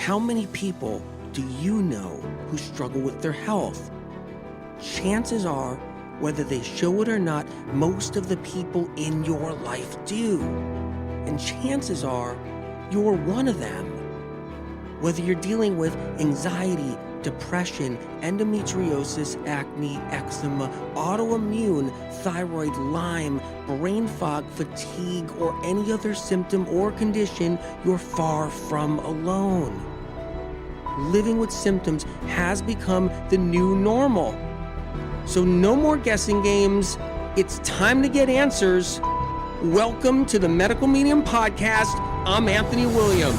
How many people do you know who struggle with their health? Chances are, whether they show it or not, most of the people in your life do. And chances are, you're one of them. Whether you're dealing with anxiety, depression, endometriosis, acne, eczema, autoimmune, thyroid, Lyme, brain fog, fatigue, or any other symptom or condition, you're far from alone. Living with symptoms has become the new normal. So no more guessing games. It's time to get answers. Welcome to the Medical Medium Podcast. I'm Anthony William.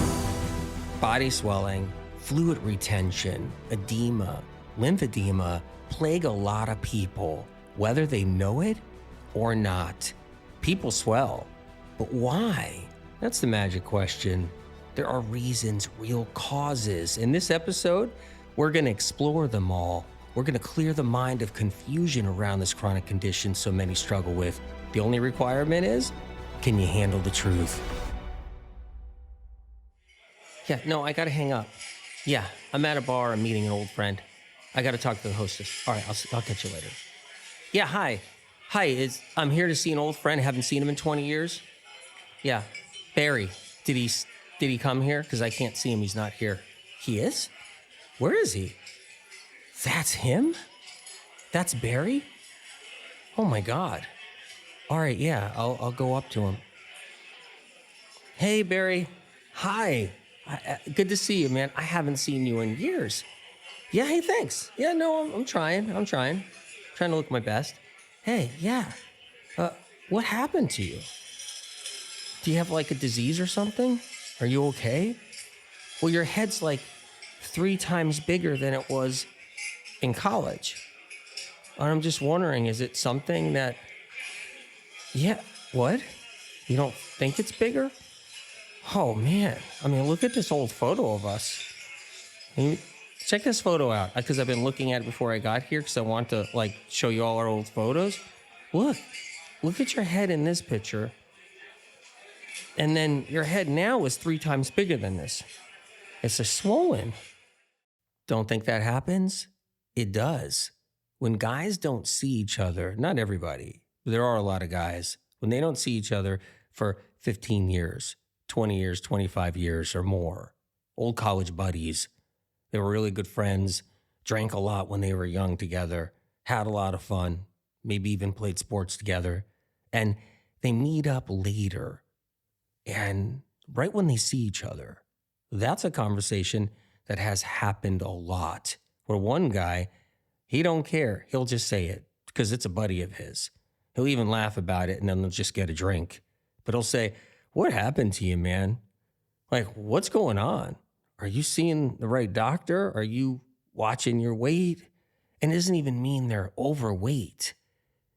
Body swelling, fluid retention, edema, lymphedema plague a lot of people, whether they know it or not. People swell, but why? That's the magic question. There are reasons, real causes. In this episode, we're going to explore them all. We're going to clear the mind of confusion around this chronic condition so many struggle with. The only requirement is, can you handle the truth? Yeah, no, I got to hang up. Yeah, I'm at a bar. I'm meeting an old friend. I got to talk to the hostess. All right, I'll catch you later. Yeah, hi. I'm here to see an old friend. Haven't seen him in 20 years. Yeah, Barry. Did he come here? Because I can't see him. He's not here. He is? Where is he? That's him? That's Barry? Oh my God. All right, yeah, I'll go up to him. Hey, Barry. Hi. Good to see you, man. I haven't seen you in years. Yeah, hey, thanks. Yeah, no, I'm trying. Trying to look my best. Hey, yeah. What happened to you? Do you have like a disease or something? Are you okay? Well, your head's like 3 times bigger than it was in college. And I'm just wondering, is it something that... Yeah, what? You don't think it's bigger? Oh, man. I mean, look at this old photo of us. Check this photo out, because I've been looking at it before I got here, because I want to, show you all our old photos. Look at your head in this picture. And then your head now is 3 times bigger than this. It's a swollen. Don't think that happens? It does. When guys don't see each other, not everybody, but there are a lot of guys, when they don't see each other for 15 years, 20 years, 25 years or more, old college buddies, they were really good friends, drank a lot when they were young together, had a lot of fun, maybe even played sports together, and they meet up later. And right when they see each other, that's a conversation that has happened a lot. Where one guy, he don't care. He'll just say it because it's a buddy of his. He'll even laugh about it and then they'll just get a drink. But he'll say, what happened to you, man? What's going on? Are you seeing the right doctor? Are you watching your weight? And it doesn't even mean they're overweight.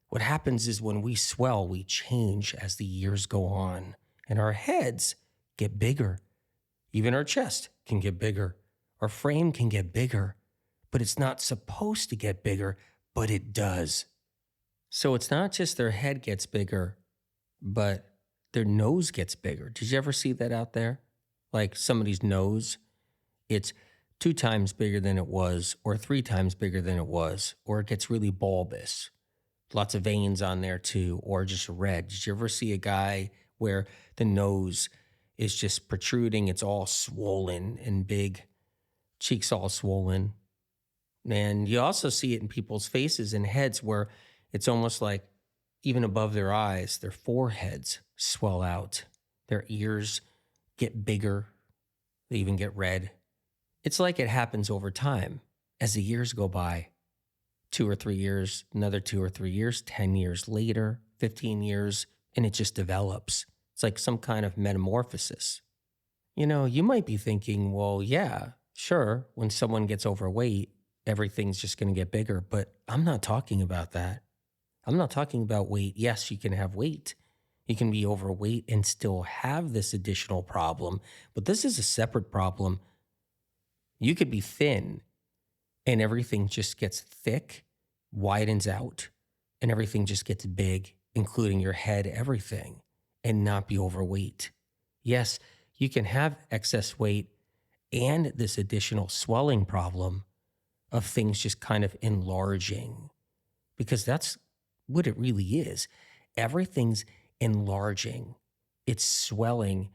What happens is when we swell, we change as the years go on. And our heads get bigger. Even our chest can get bigger. Our frame can get bigger. But it's not supposed to get bigger, but it does. So it's not just their head gets bigger, but their nose gets bigger. Did you ever see that out there? Like somebody's nose, it's 2 times bigger than it was, or 3 times bigger than it was, or it gets really bulbous. Lots of veins on there too, or just red. Did you ever see a guy where the nose is just protruding? It's all swollen and big, cheeks all swollen. And you also see it in people's faces and heads where it's almost like even above their eyes, their foreheads swell out. Their ears get bigger. They even get red. It's like it happens over time as the years go by. 2 or 3 years, another 2 or 3 years, 10 years later, 15 years, and it just develops. It's like some kind of metamorphosis. You might be thinking, well, yeah, sure, when someone gets overweight, everything's just going to get bigger. But I'm not talking about that. I'm not talking about weight. Yes, you can have weight. You can be overweight and still have this additional problem. But this is a separate problem. You could be thin and everything just gets thick, widens out, and everything just gets big, including your head, everything, and not be overweight. Yes, you can have excess weight and this additional swelling problem of things just kind of enlarging, because that's what it really is. Everything's enlarging, it's swelling,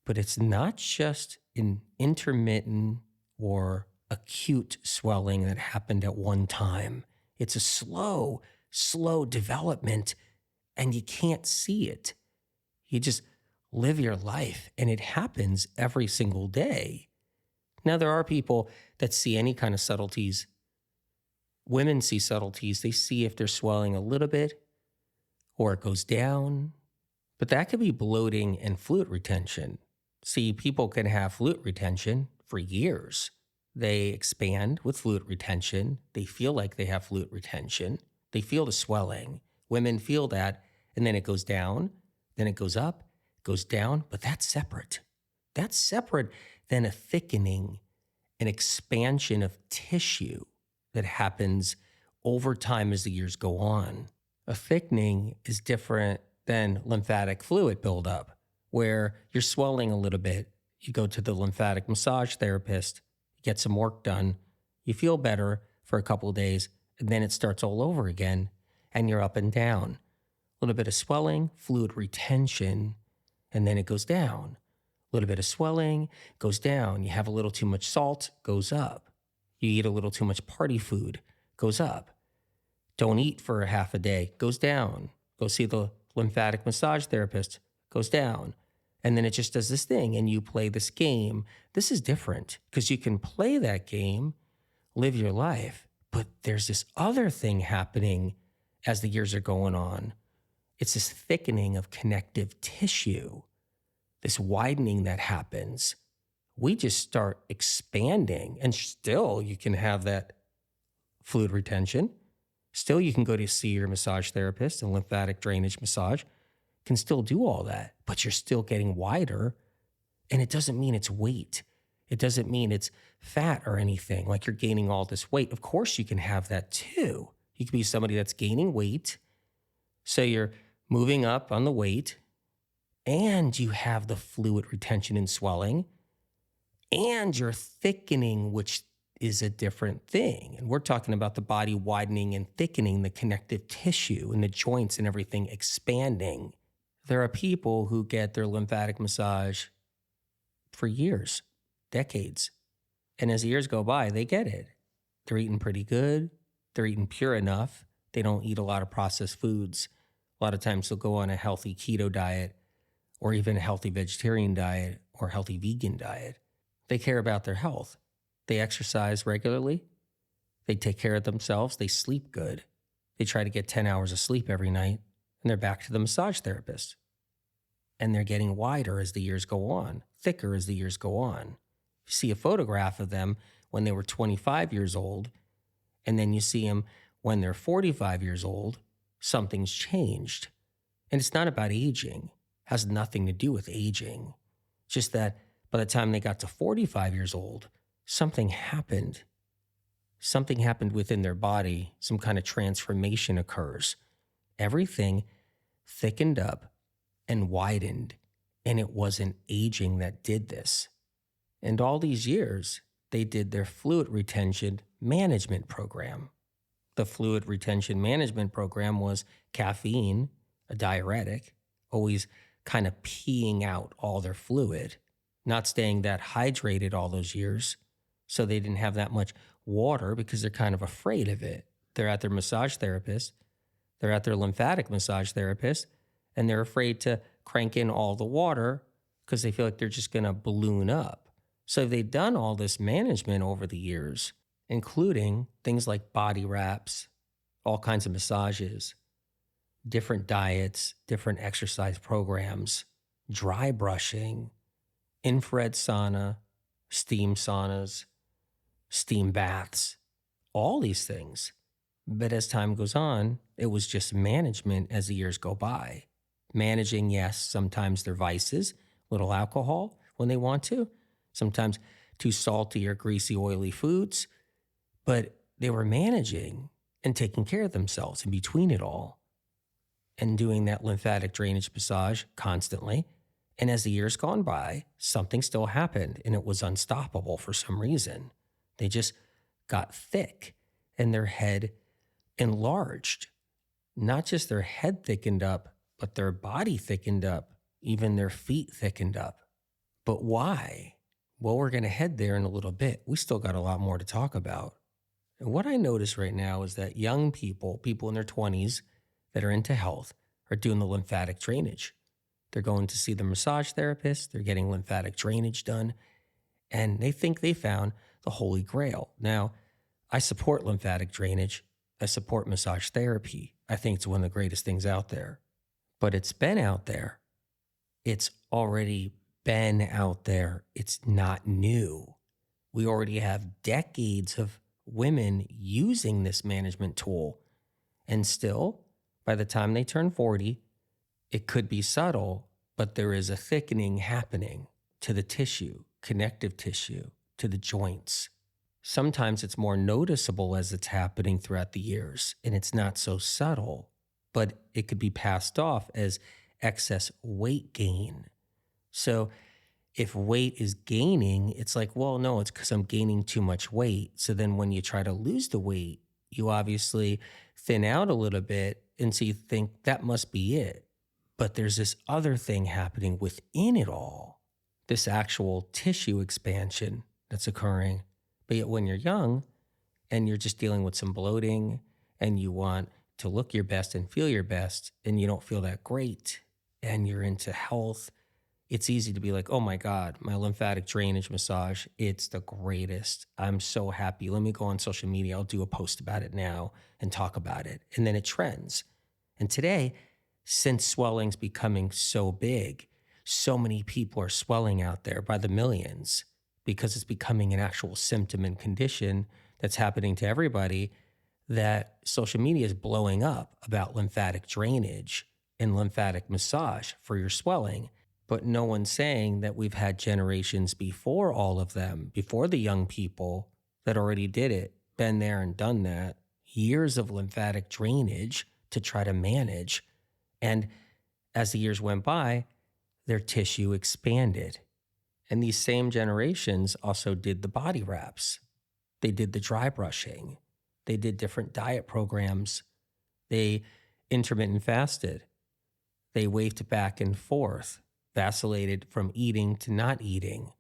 but it's not just an intermittent or acute swelling that happened at one time. It's a slow development, and you can't see it. You just live your life, and it happens every single day. Now, there are people that see any kind of subtleties. Women see subtleties. They see if they're swelling a little bit or it goes down, but that could be bloating and fluid retention. See, people can have fluid retention for years. They expand with fluid retention. They feel like they have fluid retention. They feel the swelling. Women feel that, and then it goes down, then it goes up, goes down, but that's separate. That's separate than a thickening, an expansion of tissue that happens over time as the years go on. A thickening is different than lymphatic fluid buildup, where you're swelling a little bit. You go to the lymphatic massage therapist, you get some work done, you feel better for a couple of days, and then it starts all over again, and you're up and down. A little bit of swelling, fluid retention, and then it goes down. A little bit of swelling, goes down. You have a little too much salt, goes up. You eat a little too much party food, goes up. Don't eat for half a day, goes down. Go see the lymphatic massage therapist, goes down. And then it just does this thing, and you play this game. This is different because you can play that game, live your life, but there's this other thing happening as the years are going on. It's this thickening of connective tissue, this widening that happens. We just start expanding, and still you can have that fluid retention. Still, you can go to see your massage therapist and lymphatic drainage massage can still do all that, but you're still getting wider. And it doesn't mean it's weight. It doesn't mean it's fat or anything, like you're gaining all this weight. Of course, you can have that too. You could be somebody that's gaining weight. So you're moving up on the weight, and you have the fluid retention and swelling, and you're thickening, which is a different thing. And we're talking about the body widening and thickening, the connective tissue and the joints and everything expanding. There are people who get their lymphatic massage for years, decades. And as the years go by, they get it. They're eating pretty good. They're eating pure enough. They don't eat a lot of processed foods. A lot of times they'll go on a healthy keto diet or even a healthy vegetarian diet or healthy vegan diet. They care about their health. They exercise regularly. They take care of themselves. They sleep good. They try to get 10 hours of sleep every night, and they're back to the massage therapist. And they're getting wider as the years go on, thicker as the years go on. You see a photograph of them when they were 25 years old, and then you see them when they're 45 years old, something's changed. And it's not about aging. It has nothing to do with aging. Just that by the time they got to 45 years old, something happened. Something happened within their body. Some kind of transformation occurs. Everything thickened up and widened, and it wasn't aging that did this. And all these years, they did their fluid retention management program. The fluid retention management program was caffeine, a diuretic, always kind of peeing out all their fluid, not staying that hydrated all those years. So they didn't have that much water because they're kind of afraid of it. They're at their massage therapist, they're at their lymphatic massage therapist, and they're afraid to crank in all the water because they feel like they're just going to balloon up. So they've done all this management over the years, including things like body wraps, all kinds of massages, different diets, different exercise programs, dry brushing, infrared sauna, steam saunas, steam baths, all these things. But as time goes on, it was just management as the years go by. Managing, yes, sometimes their vices, little alcohol when they want to, sometimes too salty or greasy, oily foods, but they were managing and taking care of themselves in between it all and doing that lymphatic drainage massage constantly And as the years gone by, something still happened and it was unstoppable for some reason. They just got thick and their head enlarged. Not just their head thickened up, but their body thickened up, even their feet thickened up. But why? Well, we're going to head there in a little bit. We still got a lot more to talk about. And what I notice right now is that young people, people in their 20s that are into health, are doing the lymphatic drainage. They're going to see the massage therapist. They're getting lymphatic drainage done. And they think they found the holy grail. Now, I support lymphatic drainage. I support massage therapy. I think it's one of the greatest things out there. But it's been out there. It's already been out there. It's not new. We already have decades of women using this management tool. And still, by the time they turn 40, it could be subtle, but there is a thickening happening to the tissue, connective tissue, to the joints. Sometimes it's more noticeable as it's happening throughout the years, and it's not so subtle, but it could be passed off as excess weight gain. So if weight is gaining, it's like, well, no, it's because I'm gaining too much weight. So then when you try to lose the weight, you obviously thin out a little bit, and so you think that must be it. But there's this other thing happening within it all, this actual tissue expansion that's occurring. But yet when you're young and you're just dealing with some bloating and you want to look your best and feel your best and you don't feel that great and you're into health, it's easy to be like, oh my God, my lymphatic drainage massage, it's the greatest. I'm so happy. Let me go on social media. I'll do a post about it now and talk about it. And then it trends. And today, since swelling's becoming so big, so many people are swelling out there by the millions because it's becoming an actual symptom and condition that's happening to everybody, that social media is blowing up about lymphatic drainage and lymphatic massage for your swelling. But no one's saying that we've had generations before all of them, before the young people that already did it, been there and done that, years of lymphatic drainage to try to manage. And as the years went by, their tissue expanded. And these same generations also did the body wraps. They did the dry brushing. They did different diet programs. They intermittent fasted. They waved back and forth, vacillated from eating to not eating.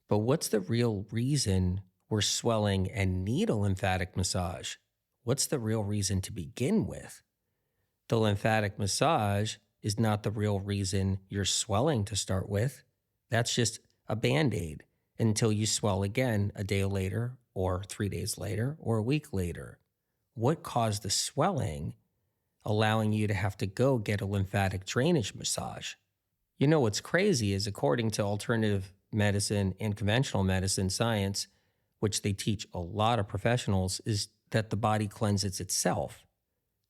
But what's the real reason we're swelling and need a lymphatic massage? What's the real reason to begin with? The lymphatic massage is not the real reason you're swelling to start with. That's just a Band-Aid until you swell again a day later or 3 days later or a week later. What caused the swelling, allowing you to have to go get a lymphatic drainage massage? You know what's crazy is, according to alternative medicine and conventional medicine science, which they teach a lot of professionals, is that the body cleanses itself.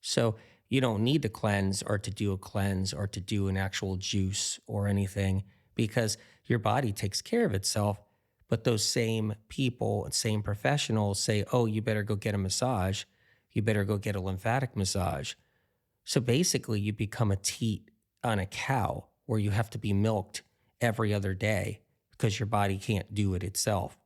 So you don't need to cleanse or to do a cleanse or to do an actual juice or anything, because your body takes care of itself. But those same people and same professionals say, oh, you better go get a massage. You better go get a lymphatic massage. So basically you become a teat on a cow where you have to be milked every other day because your body can't do it itself.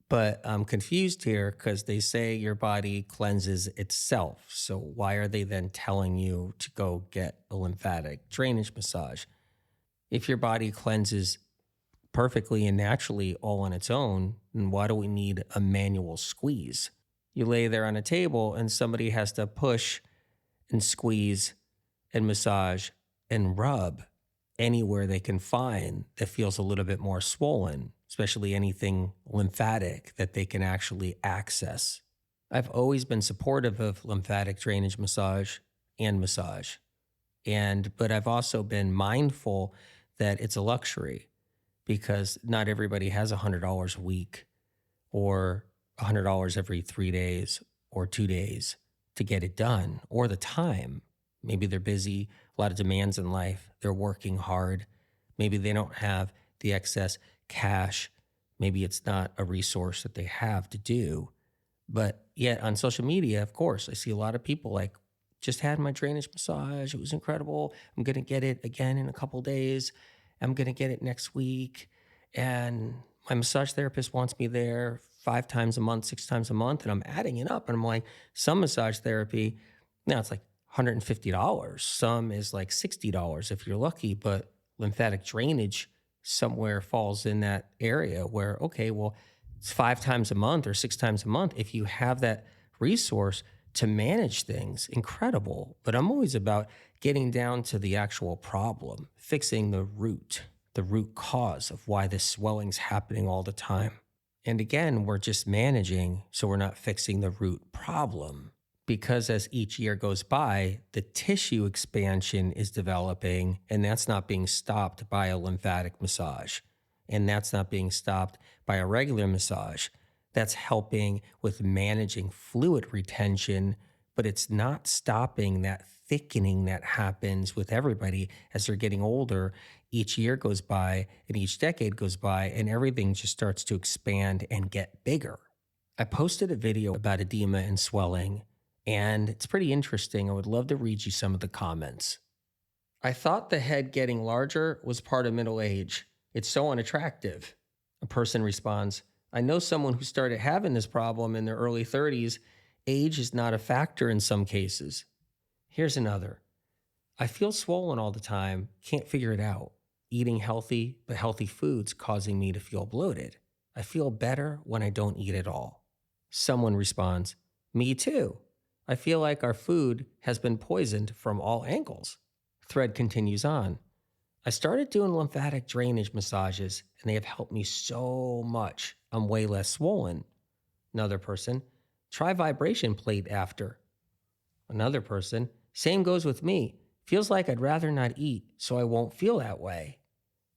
But I'm confused here because they say your body cleanses itself. So why are they then telling you to go get a lymphatic drainage massage? If your body cleanses perfectly and naturally all on its own, then why do we need a manual squeeze? You lay there on a table and somebody has to push and squeeze and massage and rub anywhere they can find that feels a little bit more swollen, especially anything lymphatic that they can actually access. I've always been supportive of lymphatic drainage massage, but I've also been mindful that it's a luxury, because not everybody has $100 a week or $100 every 3 days or 2 days to get it done, or the time. Maybe they're busy, a lot of demands in life. They're working hard. Maybe they don't have the excess cash. Maybe it's not a resource that they have to do. But yet on social media, of course, I see a lot of people like, just had my drainage massage. It was incredible. I'm going to get it again in a couple days. I'm going to get it next week. And my massage therapist wants me there 5 times a month, 6 times a month. And I'm adding it up. And I'm like, some massage therapy, now it's like $150. Some is like $60 if you're lucky. But lymphatic drainage somewhere falls in that area where, okay, well, it's 5 times a month or 6 times a month. If you have that resource to manage things, incredible. But I'm always about getting down to the actual problem, fixing the root cause of why this swelling's happening all the time. And again, we're just managing, so we're not fixing the root problem. Because as each year goes by, the tissue expansion is developing, and that's not being stopped by a lymphatic massage. And that's not being stopped by a regular massage. That's helping with managing fluid retention, but it's not stopping that thickening that happens with everybody as they're getting older. Each year goes by and each decade goes by, and everything just starts to expand and get bigger. I posted a video about edema and swelling, and it's pretty interesting. I would love to read you some of the comments. I thought the head getting larger was part of middle age. It's so unattractive. A person responds, I know someone who started having this problem in their early 30s. Age is not a factor in some cases. Here's another. I feel swollen all the time, can't figure it out. Eating healthy, but healthy foods causing me to feel bloated. I feel better when I don't eat at all. Someone responds, me too. I feel like our food has been poisoned from all angles. Thread continues on. I started doing lymphatic drainage massages, and they have helped me so much. I'm way less swollen. Another person, try vibration plate after. Another person, same goes with me. Feels like I'd rather not eat, so I won't feel that way.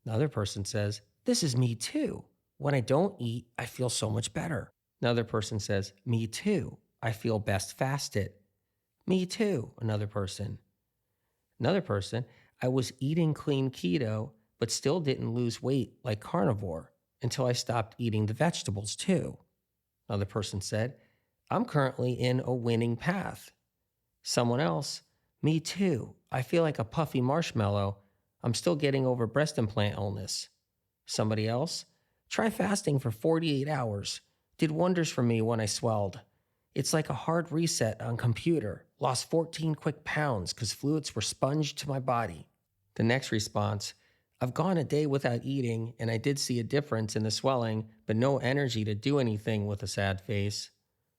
Another person says, this is me too. When I don't eat, I feel so much better. Another person says, me too. I feel best fasted. Me too. Another person, I was eating clean keto, but still didn't lose weight like carnivore until I stopped eating the vegetables too. Another person said, I'm currently in a winning path. Someone else, me too. I feel like a puffy marshmallow. I'm still getting over breast implant illness. Somebody else, try fasting for 48 hours. Did wonders for me when I swelled. It's like a hard reset on computer. Lost 14 quick pounds because fluids were sponged to my body. The next response, I've gone a day without eating and I did see a difference in the swelling, but no energy to do anything with a sad face.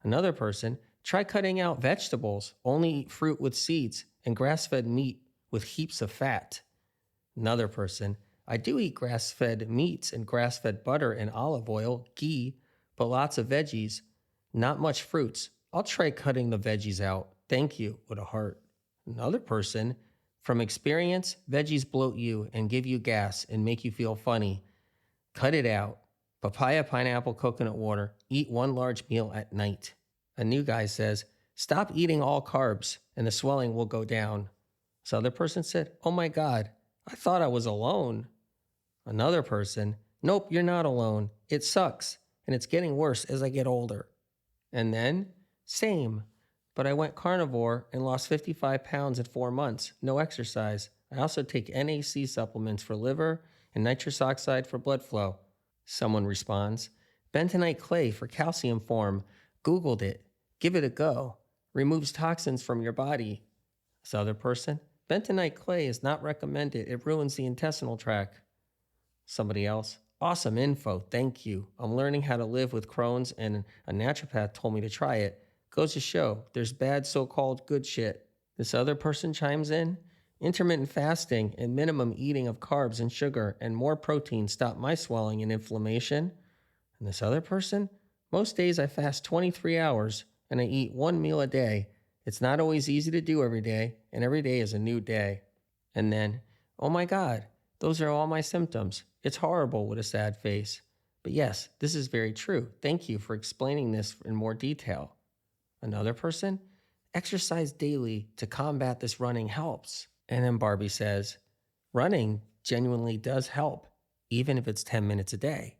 Another person, try cutting out vegetables, only eat fruit with seeds and grass-fed meat with heaps of fat. Another person, I do eat grass-fed meats and grass-fed butter and olive oil, ghee, but lots of veggies, not much fruits. I'll try cutting the veggies out. Thank you, with a heart. Another person, from experience, veggies bloat you and give you gas and make you feel funny. Cut it out. Papaya, pineapple, coconut water. Eat one large meal at night. A new guy says, stop eating all carbs and the swelling will go down. This other person said, oh my God, I thought I was alone. Another person, nope, you're not alone. It sucks and it's getting worse as I get older. And then, same. But I went carnivore and lost 55 pounds in 4 months. No exercise. I also take NAC supplements for liver and nitrous oxide for blood flow. Someone responds, bentonite clay for calcium form. Googled it. Give it a go. Removes toxins from your body. This other person, bentonite clay is not recommended. It ruins the intestinal tract. Somebody else, awesome info. Thank you. I'm learning how to live with Crohn's and a naturopath told me to try it. Goes to show there's bad so-called good shit. This other person chimes in, intermittent fasting and minimum eating of carbs and sugar and more protein stop my swelling and inflammation. And this other person, most days I fast 23 hours and I eat one meal a day. It's not always easy to do every day, and every day is a new day. And then, oh my God, those are all my symptoms. It's horrible with a sad face. But yes, this is very true. Thank you for explaining this in more detail. Another person, exercise daily to combat this running helps. And then Barbie says, running genuinely does help, even if it's 10 minutes a day.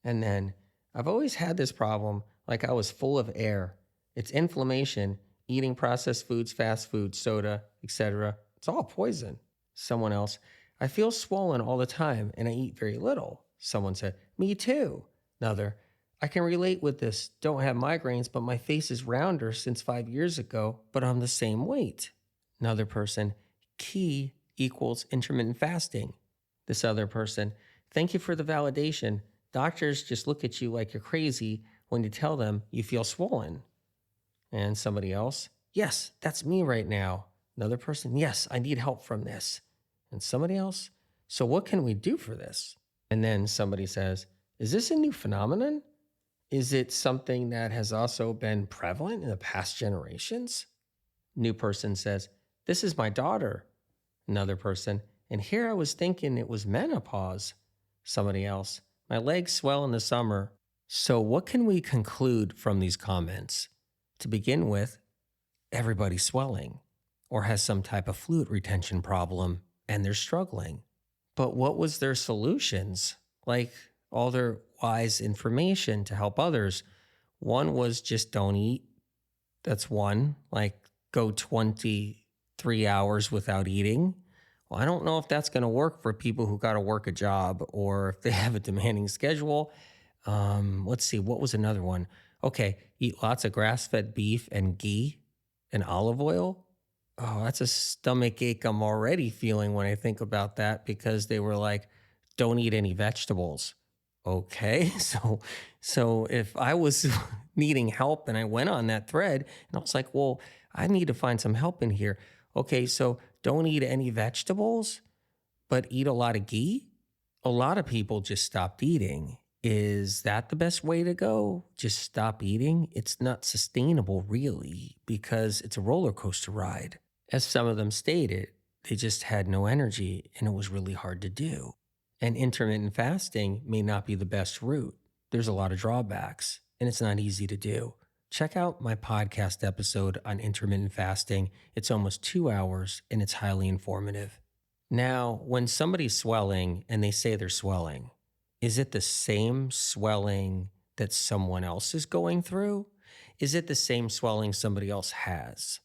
And then, I've always had this problem like I was full of air. It's inflammation, eating processed foods, fast food, soda, etc. It's all poison. Someone else, I feel swollen all the time and I eat very little. Someone said, me too. Another, I can relate with this. Don't have migraines, but my face is rounder since 5 years ago, but I'm the same weight. Another person, key equals intermittent fasting. This other person, thank you for the validation. Doctors just look at you like you're crazy when you tell them you feel swollen. And somebody else, yes, that's me right now. Another person, yes, I need help from this. And somebody else, so what can we do for this? And then somebody says, is this a new phenomenon? Is it something that has also been prevalent in the past generations? New person says, this is my daughter. Another person, and here I was thinking it was menopause. Somebody else, my legs swell in the summer. So what can we conclude from these comments? To begin with, everybody's swelling or has some type of fluid retention problem and they're struggling. But what was their solutions? Like all their wise information to help others. One was just don't eat. That's one. Like go 23 hours without eating. Well, I don't know if that's going to work for people who got to work a job or if they have a demanding schedule. Let's see. What was another one? Okay. Eat lots of grass-fed beef and ghee and olive oil. Oh, that's a stomach ache I'm already feeling when I think about that because they were like, don't eat any vegetables. Okay. So if I was needing help and I went on that thread and I was like, well, I need to find some help in here. Okay. So don't eat any vegetables, but eat a lot of ghee. A lot of people just stopped eating. Is that the best way to go? Just stop eating? It's not sustainable really because it's a roller coaster ride. As some of them stated, they just had no energy and it was really hard to do. And intermittent fasting may not be the best route. There's a lot of drawbacks and it's not easy to do. Check out my podcast episode on intermittent fasting. It's almost 2 hours and it's highly informative. Now, when somebody's swelling and they say they're swelling, is it the same swelling that someone else is going through? Is it the same swelling somebody else has?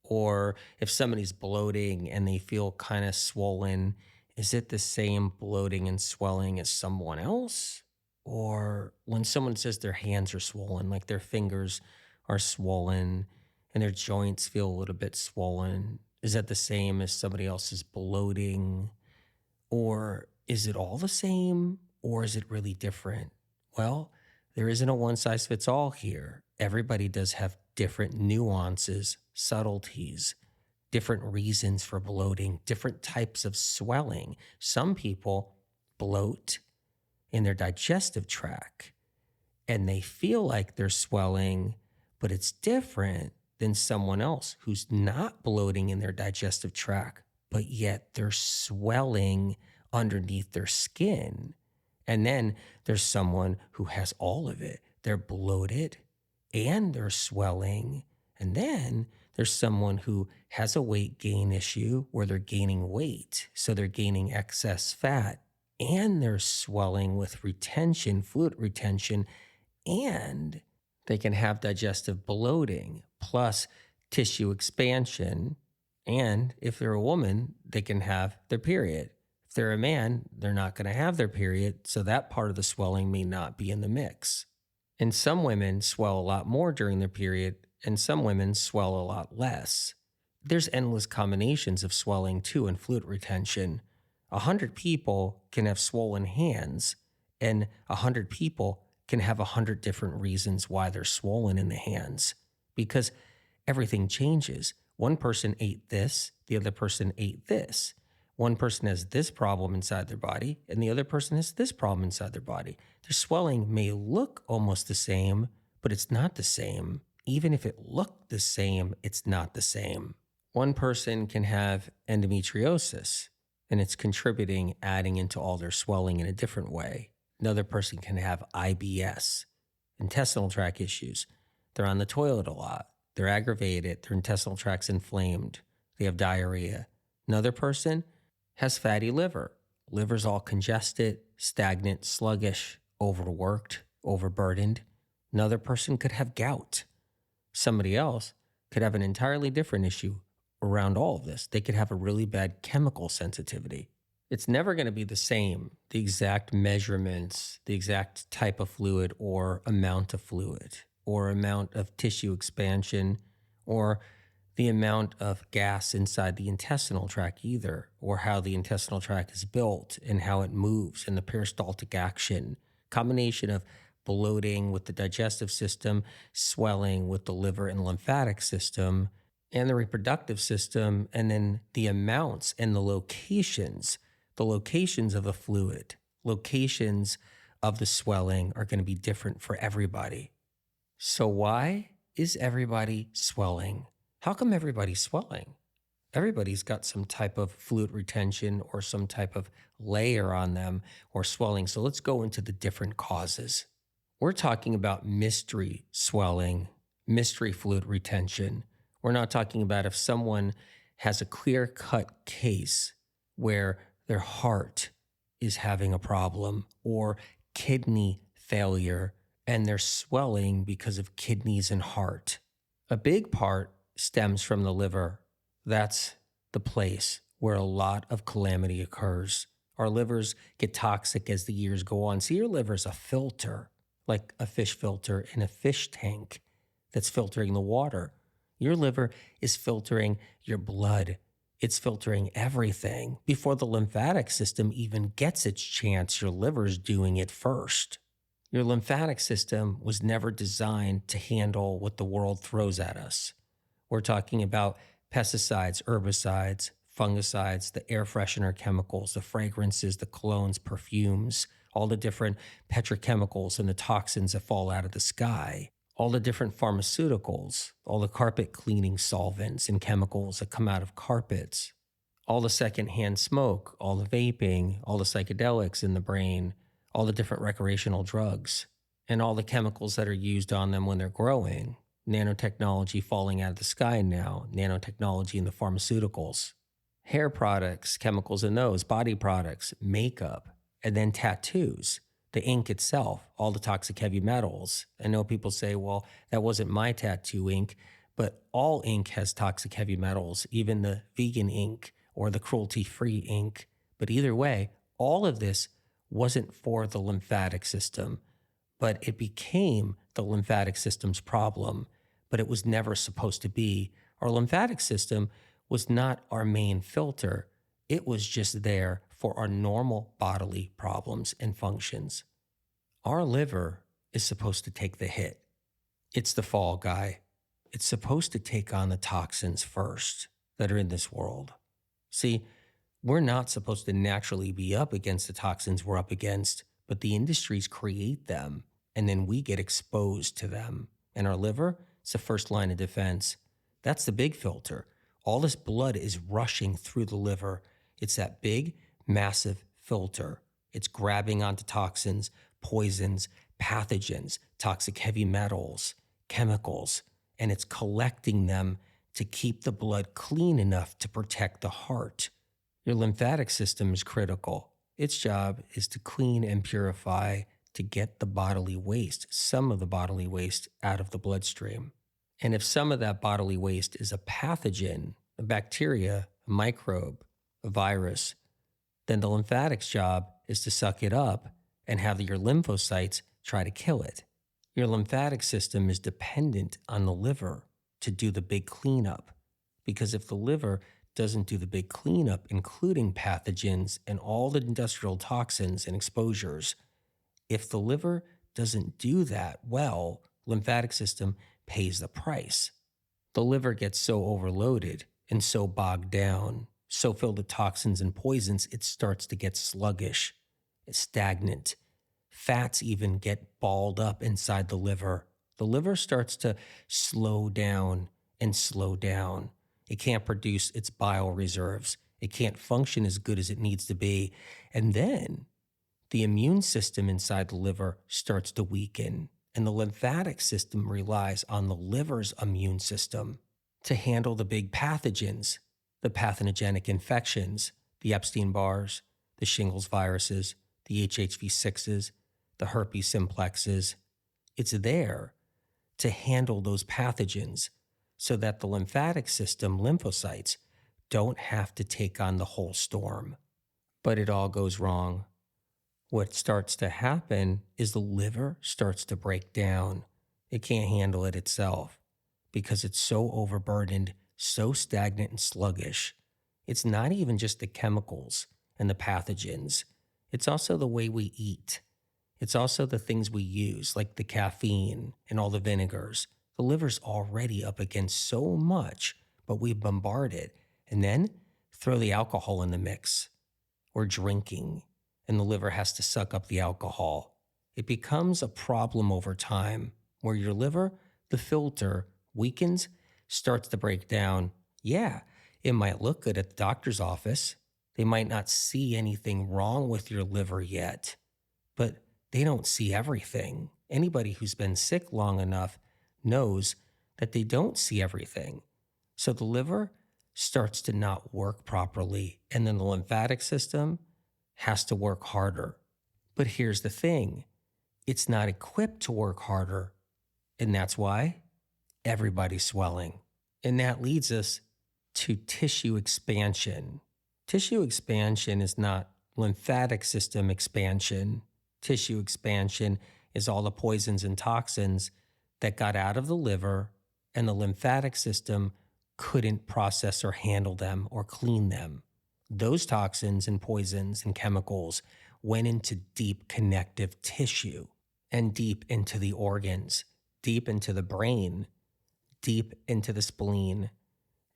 Or if somebody's bloating and they feel kind of swollen, is it the same bloating and swelling as someone else? Or when someone says their hands are swollen, like their fingers are swollen and their joints feel a little bit swollen, is that the same as somebody else's bloating? Or is it all the same? Or is it really different? Well, there isn't a one size fits all here. Everybody does have different nuances, subtleties, different reasons for bloating, different types of swelling. Some people bloat in their digestive tract and they feel like they're swelling, but it's different than someone else who's not bloating in their digestive tract, but yet they're swelling underneath their skin. And then there's someone who has all of it. They're bloated and they're swelling. And then there's someone who has a weight gain issue where they're gaining weight. So they're gaining excess fat and they're swelling with retention, fluid retention, and they can have digestive bloating plus tissue expansion. And if they're a woman, they can have their period. If they're a man, they're not going to have their period. So that part of the swelling may not be in the mix. And some women swell a lot more during their period, and some women swell a lot less. There's endless combinations of swelling too and fluid retention. 100 people can have swollen hands, and 100 people can have 100 different reasons why they're swollen in the hands because everything changes. One person ate this, the other person ate this. One person has this problem inside their body, and the other person has this problem inside their body. Their swelling may look almost the same, but it's not the same. Even if it looked the same, it's not the same. One person can have endometriosis, and it's contributing, adding into all their swelling in a different way. Another person can have IBS, intestinal tract issues. They're on the toilet a lot. They're aggravated. Their intestinal tract's inflamed. They have diarrhea. Another person has fatty liver. Liver's all congested, stagnant, sluggish, overworked, overburdened. Another person could have gout. Somebody else could have an entirely different issue around all of this. They could have a really bad chemical sensitivity. It's never going to be the same, the exact measurements, the exact type of fluid or amount of fluid or amount of tissue expansion or the amount of gas inside the intestinal tract either, or how the intestinal tract is built and how it moves and the peristaltic action. Combination of bloating with the digestive system, swelling with the liver and lymphatic system, and the reproductive system, and then the amounts and the locations of the fluid, locations of the swelling are going to be different for everybody. So why is everybody swelling? How come everybody's swelling? Everybody's got some type of fluid retention or some type of layer on them or swelling. So let's go into the different causes. We're talking about mystery swelling, mystery fluid retention. We're not talking about if someone has a clear-cut case where their heart is having a problem or kidney failure and they're swelling because of kidneys and heart. A big part stems from the liver. That's the place where a lot of calamity occurs. Our livers get toxic as the years go on. See, your liver is a filter, like a fish filter in a fish tank that's filtering the water. Your liver is filtering your blood. It's filtering everything. Before the lymphatic system even gets its chance, your liver's doing it first. Your lymphatic system was never designed to handle what the world throws at us. We're talking about pesticides, herbicides, fungicides, the air freshener chemicals, the fragrances, the colognes, perfumes, all the different petrochemicals and the toxins that fall out of the sky, all the different pharmaceuticals, all the carpet cleaning solvents and chemicals that come out of carpets, all the secondhand smoke, all the vaping, all the psychedelics in the brain, all the different recreational drugs, and all the chemicals that are used on them when they're growing. Nanotechnology falling out of the sky now, nanotechnology in the pharmaceuticals, hair products, chemicals in those, body products, makeup, and then tattoos, the ink itself, all the toxic heavy metals. I know people say, well, that wasn't my tattoo ink, but all ink has toxic heavy metals, even the vegan ink or the cruelty-free ink. But either way, all of this wasn't for the lymphatic system, but it became the lymphatic system's problem, but it was never supposed to be. Our lymphatic system was not our main filter. It was just there for our normal bodily problems and functions. Our liver is supposed to take the hit. It's the fall guy. It's supposed to take on the toxins first that are in this world. See, we're not supposed to naturally be up against the toxins we're up against, but the industries create them, and then we get exposed to them. And our liver, it's the first line of defense. That's the big filter. All this blood is rushing through the liver. It's that big, massive filter. It's grabbing onto toxins, poisons, pathogens, toxic heavy metals, chemicals, and it's collecting them to keep the blood clean enough to protect the heart. Your lymphatic system is critical. Its job is to clean and purify, to get the bodily waste, some of the bodily waste, out of the bloodstream. And if some of that bodily waste is a pathogen, a bacteria, a microbe, a virus, then the lymphatic's job is to suck it up and have your lymphocytes try to kill it. Your lymphatic system is dependent on the liver to do the big cleanup, because if the liver doesn't do the big cleanup, including pathogens and all the industrial toxins and exposures, if the liver doesn't do that well, lymphatic system pays the price. The liver gets so overloaded and so bogged down, so filled with toxins and poisons, it starts to get sluggish, stagnant. Fats even get balled up inside the liver. The liver starts to slow down and slow down. It can't produce its bile reserves. It can't function as good as it needs to be. And then the immune system inside the liver starts to weaken. And the lymphatic system relies on the liver's immune system to handle the big pathogens, the pathogenic infections, the Epstein-Barrs, the shingles viruses, the HHV6s, the herpes simplexes. It's there to handle those pathogens so that the lymphatic system, lymphocytes, don't have to take on the whole storm. but it all goes wrong. What starts to happen is the liver starts to break down. It can't handle it itself because it's so overburdened, so stagnant and sluggish. It's not even just the chemicals and the pathogens. It's also the way we eat. It's also the things we use, like the caffeine and all the vinegars. The liver's already up against so much, but we bombard it and then throw the alcohol in the mix. Or drinking, and the liver has to suck up the alcohol. It becomes a problem over time where your liver, the filter, weakens, starts to break down. Yeah, it might look good at the doctor's office. They might not see anything wrong with your liver yet, but they don't see everything. Anybody who's been sick long enough knows that they don't see everything. So the liver starts to not work properly, and then the lymphatic system has to work harder. But here's the thing, it's not equipped to work harder, and that's why everybody's swelling. And that leads us to tissue expansion. Tissue expansion is not lymphatic system expansion. Tissue expansion is all the poisons and toxins that got out of the liver, and the lymphatic system couldn't process or handle them or clean them. Those toxins and poisons and chemicals went into deep connective tissue and deep into the organs, deep into the brain, deep into the spleen,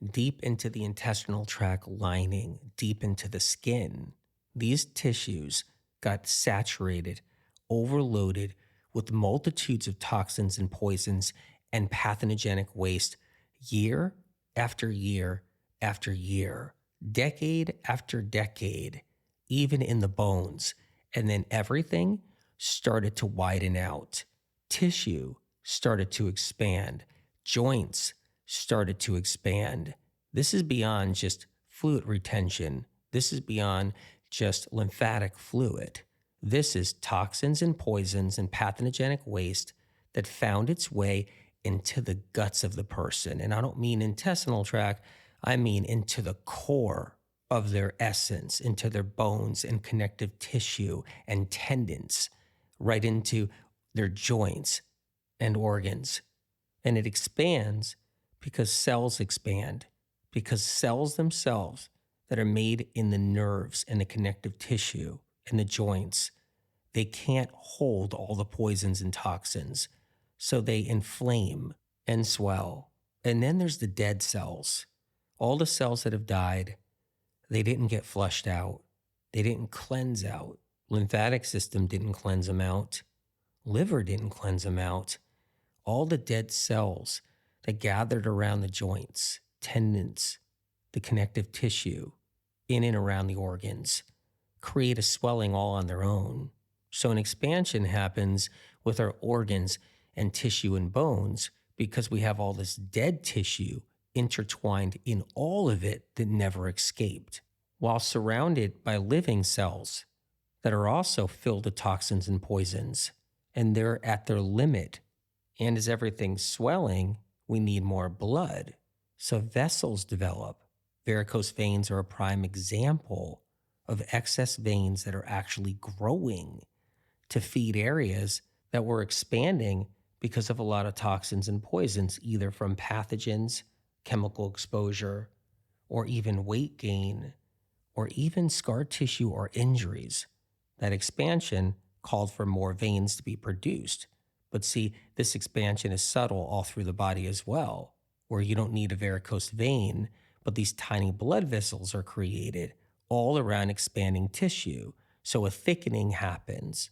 deep into the intestinal tract lining, deep into the skin. These tissues got saturated, overloaded with multitudes of toxins and poisons and pathogenic waste year after year after year, decade after decade, even in the bones. And then everything started to widen out. Tissue started to expand. Joints started to expand. This is beyond just fluid retention. This is beyond just lymphatic fluid. This is toxins and poisons and pathogenic waste that found its way into the guts of the person. And I don't mean intestinal tract, I mean into the core of their essence, into their bones and connective tissue and tendons, right into their joints and organs. And it expands because cells expand, because cells themselves that are made in the nerves and the connective tissue and the joints, they can't hold all the poisons and toxins. So they inflame and swell. And then there's the dead cells. All the cells that have died, they didn't get flushed out. They didn't cleanse out. Lymphatic system didn't cleanse them out. Liver didn't cleanse them out. All the dead cells that gathered around the joints, tendons, the connective tissue, in and around the organs, create a swelling all on their own. So an expansion happens with our organs and tissue and bones because we have all this dead tissue intertwined in all of it that never escaped, while surrounded by living cells that are also filled with toxins and poisons, and they're at their limit. And as everything's swelling, we need more blood. So vessels develop. Varicose veins are a prime example of excess veins that are actually growing to feed areas that were expanding because of a lot of toxins and poisons, either from pathogens, chemical exposure, or even weight gain, or even scar tissue or injuries. That expansion called for more veins to be produced. But see, this expansion is subtle all through the body as well, where you don't need a varicose vein, but these tiny blood vessels are created all around expanding tissue. So a thickening happens.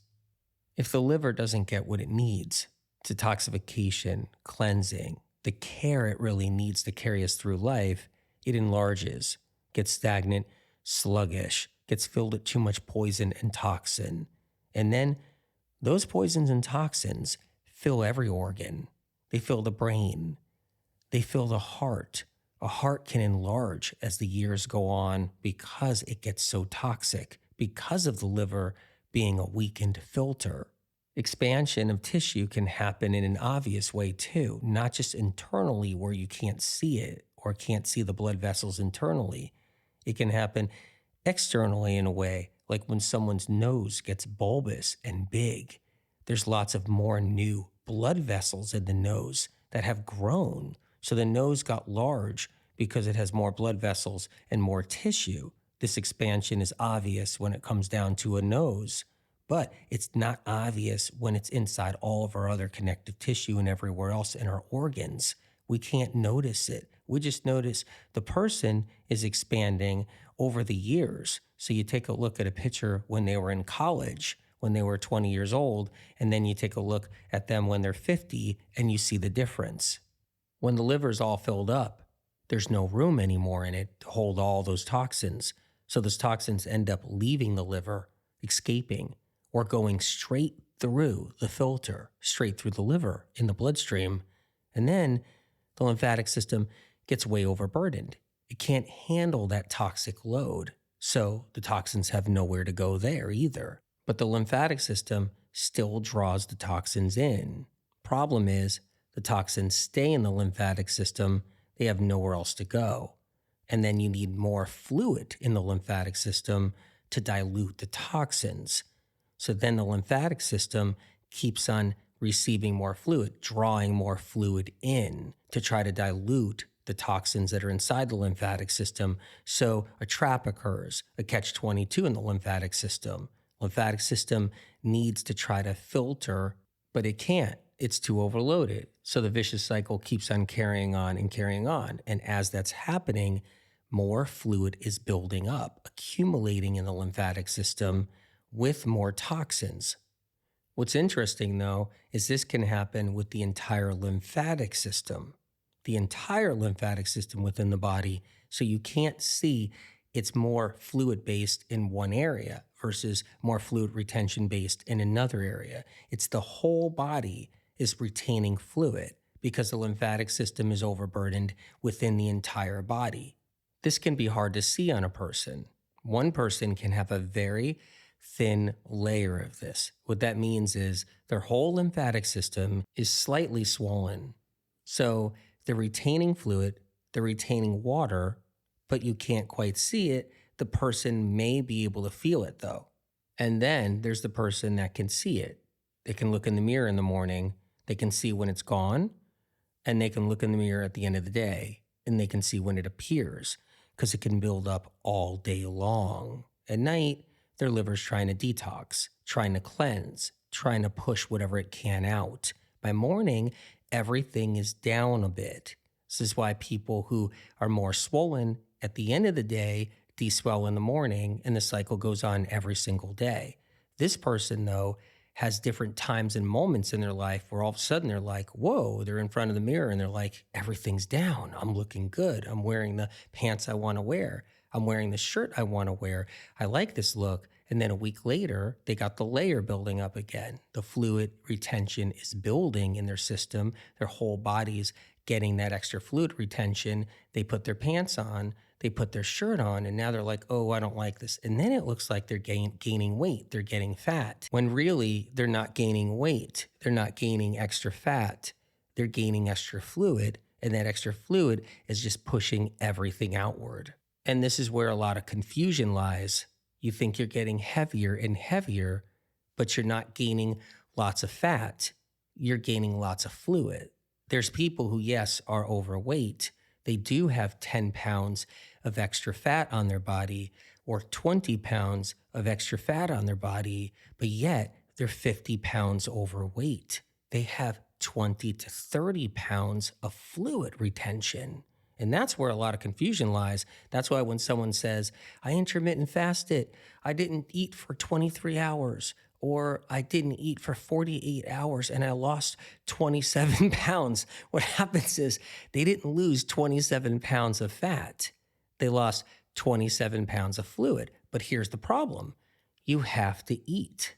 If the liver doesn't get what it needs, detoxification, cleansing, the care it really needs to carry us through life, it enlarges, gets stagnant, sluggish, gets filled with too much poison and toxin. And then those poisons and toxins fill every organ. They fill the brain. They fill the heart. A heart can enlarge as the years go on because it gets so toxic, because of the liver being a weakened filter. Expansion of tissue can happen in an obvious way too, not just internally where you can't see it or can't see the blood vessels internally. It can happen externally in a way, like when someone's nose gets bulbous and big. There's lots of more new blood vessels in the nose that have grown. So the nose got large because it has more blood vessels and more tissue. This expansion is obvious when it comes down to a nose, but it's not obvious when it's inside all of our other connective tissue and everywhere else in our organs. We can't notice it. We just notice the person is expanding over the years. So you take a look at a picture when they were in college, when they were 20 years old, and then you take a look at them when they're 50 and you see the difference. When the liver's all filled up, there's no room anymore in it to hold all those toxins. So those toxins end up leaving the liver, escaping, or going straight through the filter, straight through the liver in the bloodstream. And then the lymphatic system gets way overburdened. It can't handle that toxic load. So the toxins have nowhere to go there either. But the lymphatic system still draws the toxins in. Problem is, the toxins stay in the lymphatic system. They have nowhere else to go. And then you need more fluid in the lymphatic system to dilute the toxins. So then the lymphatic system keeps on receiving more fluid, drawing more fluid in to try to dilute the toxins that are inside the lymphatic system. So a trap occurs, a catch-22 in the lymphatic system. Lymphatic system needs to try to filter, but it can't. It's too overloaded. So the vicious cycle keeps on carrying on and carrying on. And as that's happening, more fluid is building up, accumulating in the lymphatic system with more toxins. What's interesting, though, is this can happen with the entire lymphatic system, within the body. So you can't see it's more fluid-based in one area versus more fluid retention-based in another area. It's the whole body is retaining fluid because the lymphatic system is overburdened within the entire body. This can be hard to see on a person. One person can have a very thin layer of this. What that means is their whole lymphatic system is slightly swollen. So they're retaining fluid, they're retaining water, but you can't quite see it. The person may be able to feel it though. And then there's the person that can see it. They can look in the mirror in the morning, they can see when it's gone, and they can look in the mirror at the end of the day, and they can see when it appears, because it can build up all day long. At night, their liver's trying to detox, trying to cleanse, trying to push whatever it can out. By morning, everything is down a bit. This is why people who are more swollen at the end of the day deswell in the morning, and the cycle goes on every single day. This person, though, has different times and moments in their life where all of a sudden they're like, whoa, they're in front of the mirror and they're like, everything's down. I'm looking good. I'm wearing the pants I want to wear. I'm wearing the shirt I want to wear. I like this look. And then a week later, they got the layer building up again. The fluid retention is building in their system. Their whole body's getting that extra fluid retention. They put their pants on, they put their shirt on, and now they're like, oh, I don't like this. And then it looks like they're gaining weight. They're getting fat. When really, they're not gaining weight. They're not gaining extra fat. They're gaining extra fluid. And that extra fluid is just pushing everything outward. And this is where a lot of confusion lies. You think you're getting heavier and heavier, but you're not gaining lots of fat. You're gaining lots of fluid. There's people who, yes, are overweight. They do have 10 pounds of extra fat on their body or 20 pounds of extra fat on their body, but yet they're 50 pounds overweight. They have 20 to 30 pounds of fluid retention. And that's where a lot of confusion lies. That's why when someone says, I intermittent fasted, I didn't eat for 23 hours, or I didn't eat for 48 hours and I lost 27 pounds. What happens is they didn't lose 27 pounds of fat. They lost 27 pounds of fluid. But here's the problem. You have to eat.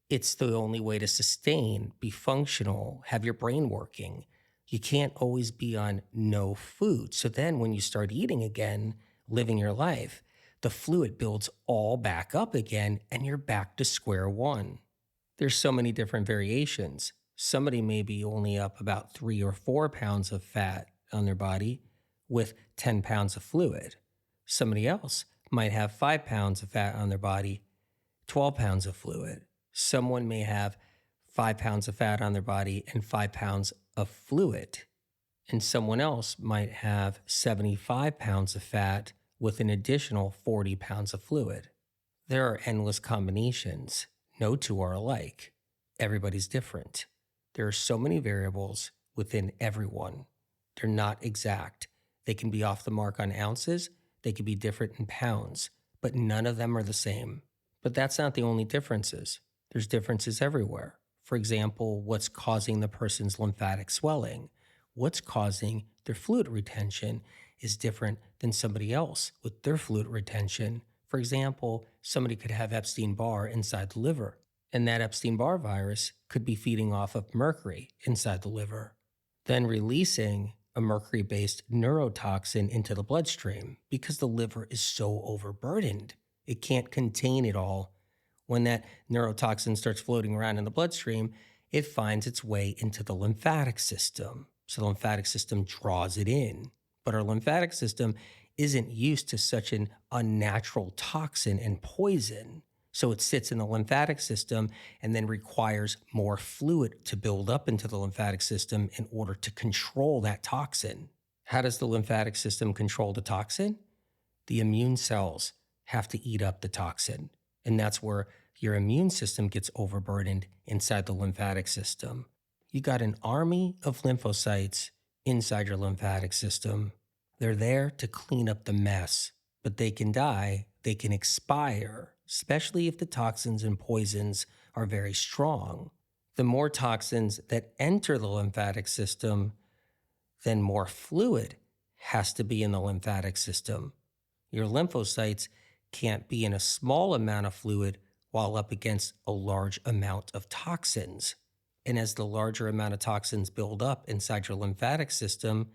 It's the only way to sustain, be functional, have your brain working. You can't always be on no food. So then when you start eating again, living your life, the fluid builds all back up again and you're back to square one. There's so many different variations. Somebody may be only up about 3 or 4 pounds of fat on their body with 10 pounds of fluid. Somebody else might have 5 pounds of fat on their body, 12 pounds of fluid. Someone may have 5 pounds of fat on their body and 5 pounds of fluid. And someone else might have 75 pounds of fat with an additional 40 pounds of fluid. There are endless combinations. No two are alike. Everybody's different. There are so many variables within everyone. They're not exact. They can be off the mark on ounces. They can be different in pounds, but none of them are the same. But that's not the only differences. There's differences everywhere. For example, what's causing the person's lymphatic swelling? What's causing their fluid retention is different than somebody else with their fluid retention. For example, somebody could have Epstein-Barr inside the liver, and that Epstein-Barr virus could be feeding off of mercury inside the liver, then releasing a mercury-based neurotoxin into the bloodstream because the liver is so overburdened. It can't contain it all. When that neurotoxin starts floating around in the bloodstream, it finds its way into the lymphatic system. So the lymphatic system draws it in. But our lymphatic system isn't used to such an unnatural toxin and poison. So it sits in the lymphatic system and then requires more fluid to build up into the lymphatic system in order to control that toxin. How does the lymphatic system control the toxin? The immune cells have to eat up the toxin. And that's where your immune system gets overburdened inside the lymphatic system. You got an army of lymphocytes inside your lymphatic system. They're there to clean up the mess, but they can die, they can expire, especially if the toxins and poisons are very strong. The more toxins that enter the lymphatic system, then more fluid has to be in the lymphatic system. Your lymphocytes can't be in a small amount of fluid while up against a large amount of toxins. And as the larger amount of toxins build up inside your lymphatic system,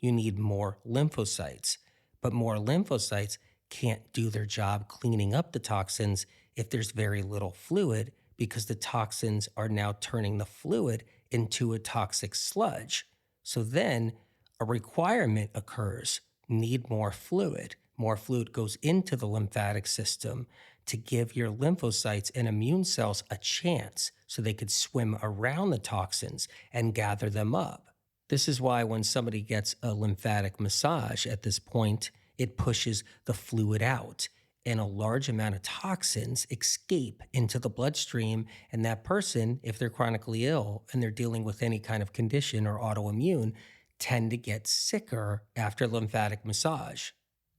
you need more lymphocytes. But more lymphocytes can't do their job cleaning up the toxins if there's very little fluid, because the toxins are now turning the fluid into a toxic sludge. So then a requirement occurs. Need more fluid. More fluid goes into the lymphatic system to give your lymphocytes and immune cells a chance so they could swim around the toxins and gather them up. This is why when somebody gets a lymphatic massage at this point, it pushes the fluid out and a large amount of toxins escape into the bloodstream. And that person, if they're chronically ill and they're dealing with any kind of condition or autoimmune, tend to get sicker after lymphatic massage.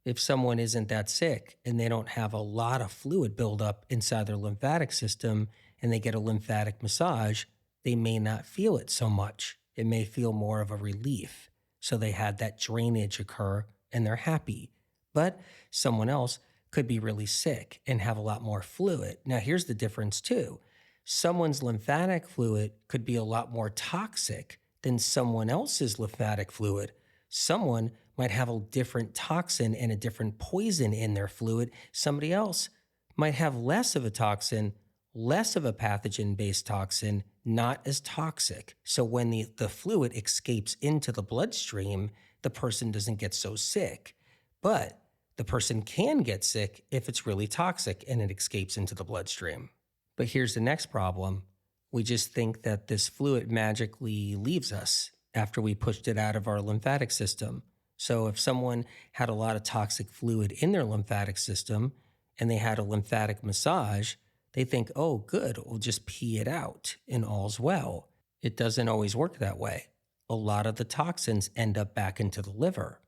If someone isn't that sick and they don't have a lot of fluid buildup inside their lymphatic system and they get a lymphatic massage, they may not feel it so much. It may feel more of a relief. So they had that drainage occur and they're happy. But someone else could be really sick and have a lot more fluid. Now, here's the difference too. Someone's lymphatic fluid could be a lot more toxic than someone else's lymphatic fluid. Someone might have a different toxin and a different poison in their fluid. Somebody else might have less of a toxin, less of a pathogen-based toxin, not as toxic. So when the fluid escapes into the bloodstream, the person doesn't get so sick. But the person can get sick if it's really toxic and it escapes into the bloodstream. But here's the next problem. We just think that this fluid magically leaves us after we pushed it out of our lymphatic system. So if someone had a lot of toxic fluid in their lymphatic system and they had a lymphatic massage, they think, oh, good, we'll just pee it out and all's well. It doesn't always work that way. A lot of the toxins end up back into the liver.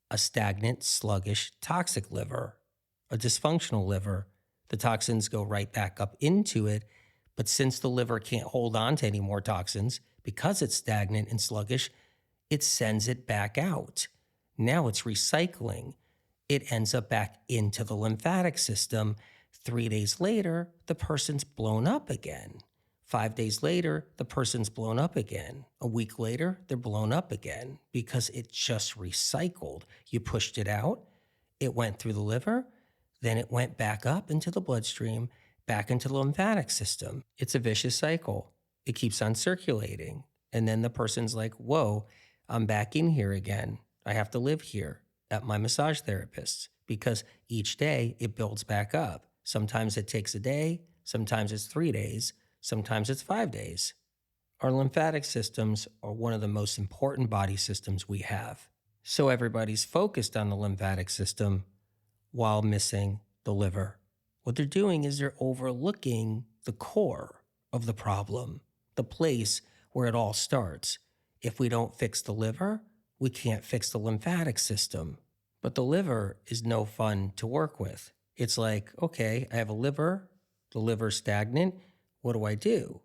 A stagnant, sluggish, toxic liver, a dysfunctional liver. The toxins go right back up into it. But since the liver can't hold on to any more toxins because it's stagnant and sluggish, it sends it back out. Now it's recycling. It ends up back into the lymphatic system. 3 days later, the person's blown up again. 5 days later, the person's blown up again. A week later, they're blown up again because it just recycled. You pushed it out, it went through the liver, then it went back up into the bloodstream, back into the lymphatic system. It's a vicious cycle. It keeps on circulating. And then the person's like, whoa, I'm back in here again. I have to live here at my massage therapist's because each day it builds back up. Sometimes it takes a day, sometimes it's 3 days, sometimes it's 5 days. Our lymphatic systems are one of the most important body systems we have. So everybody's focused on the lymphatic system while missing the liver. What they're doing is they're overlooking the core of the problem, the place where it all starts. If we don't fix the liver, we can't fix the lymphatic system. But the liver is no fun to work with. It's like, okay, I have a liver, the liver's stagnant. What do I do?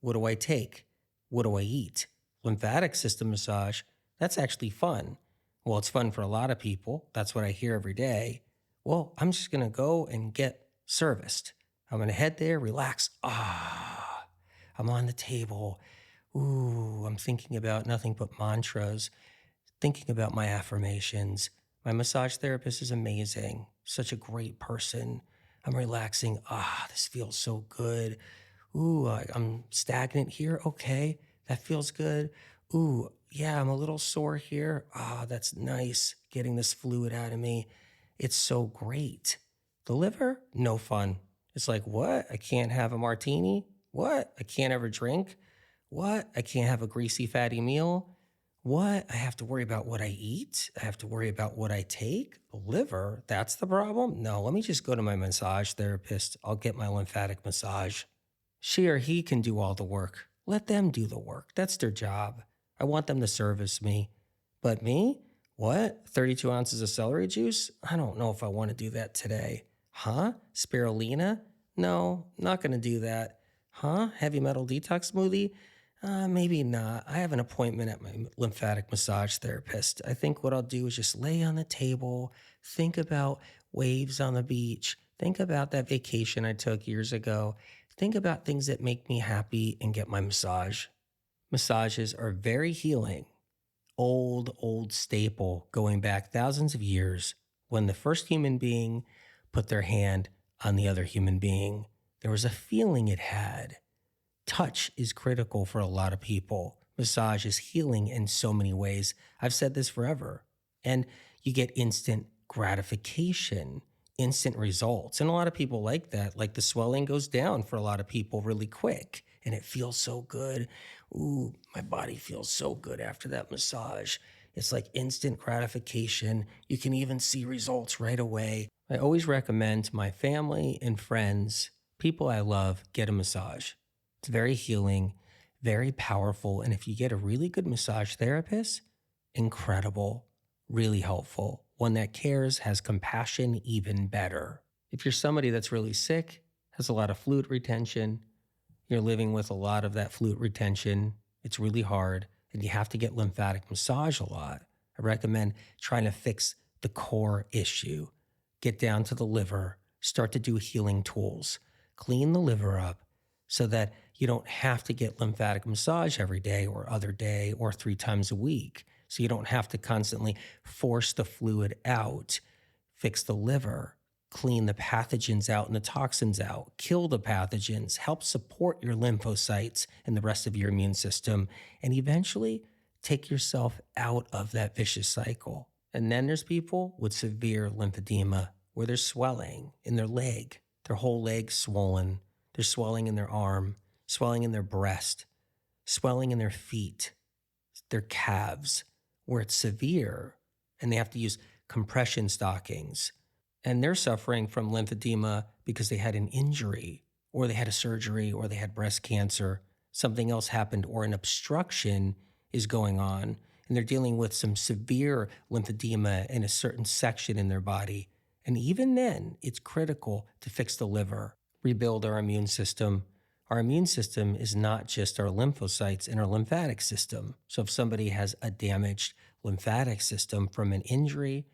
What do I take? What do I eat? Lymphatic system massage, that's actually fun. Well, it's fun for a lot of people. That's what I hear every day. Well, I'm just going to go and get serviced. I'm going to head there, relax. I'm on the table. Ooh, I'm thinking about nothing but mantras, thinking about my affirmations. My massage therapist is amazing. Such a great person. I'm relaxing. This feels so good. Ooh, I'm stagnant here. Okay, that feels good. Ooh, yeah, I'm a little sore here. That's nice. Getting this fluid out of me. It's so great. The liver, no fun. It's like, what? I can't have a martini? What? I can't ever drink? What? I can't have a greasy, fatty meal? What? I have to worry about what I eat? I have to worry about what I take? The liver, that's the problem? No, let me just go to my massage therapist. I'll get my lymphatic massage. She or he can do all the work. Let them do the work. That's their job. I want them to service me. But me? What? 32 ounces of celery juice? I don't know if I want to do that today. Huh? Spirulina? No, not going to do that. Huh? Heavy metal detox smoothie? Maybe not. I have an appointment at my lymphatic massage therapist. I think what I'll do is just lay on the table, think about waves on the beach, think about that vacation I took years ago, think about things that make me happy and get my massage. Massages are very healing. Old staple going back thousands of years when the first human being put their hand on the other human being. There was a feeling it had. Touch is critical for a lot of people. Massage is healing in so many ways. I've said this forever. And you get instant gratification, instant results. And a lot of people like that. Like the swelling goes down for a lot of people really quick. And it feels so good. Ooh, my body feels so good after that massage. It's like instant gratification. You can even see results right away. I always recommend to my family and friends, people I love, get a massage. It's very healing, very powerful. And if you get a really good massage therapist, incredible, really helpful. One that cares, has compassion, even better. If you're somebody that's really sick, has a lot of fluid retention, you're living with a lot of that fluid retention, it's really hard, and you have to get lymphatic massage a lot, I recommend trying to fix the core issue. Get down to the liver, start to do healing tools, clean the liver up so that you don't have to get lymphatic massage every day or other day or 3 times a week. So you don't have to constantly force the fluid out, fix the liver, clean the pathogens out and the toxins out, kill the pathogens, help support your lymphocytes and the rest of your immune system, and eventually take yourself out of that vicious cycle. And then there's people with severe lymphedema where they're swelling in their leg, their whole leg swollen, they're swelling in their arm, swelling in their breast, swelling in their feet, their calves, where it's severe, and they have to use compression stockings. And they're suffering from lymphedema because they had an injury, or they had a surgery, or they had breast cancer, something else happened, or an obstruction is going on, and they're dealing with some severe lymphedema in a certain section in their body. And even then, it's critical to fix the liver, rebuild our immune system. Our immune system is not just our lymphocytes and our lymphatic system. So if somebody has a damaged lymphatic system from an injury,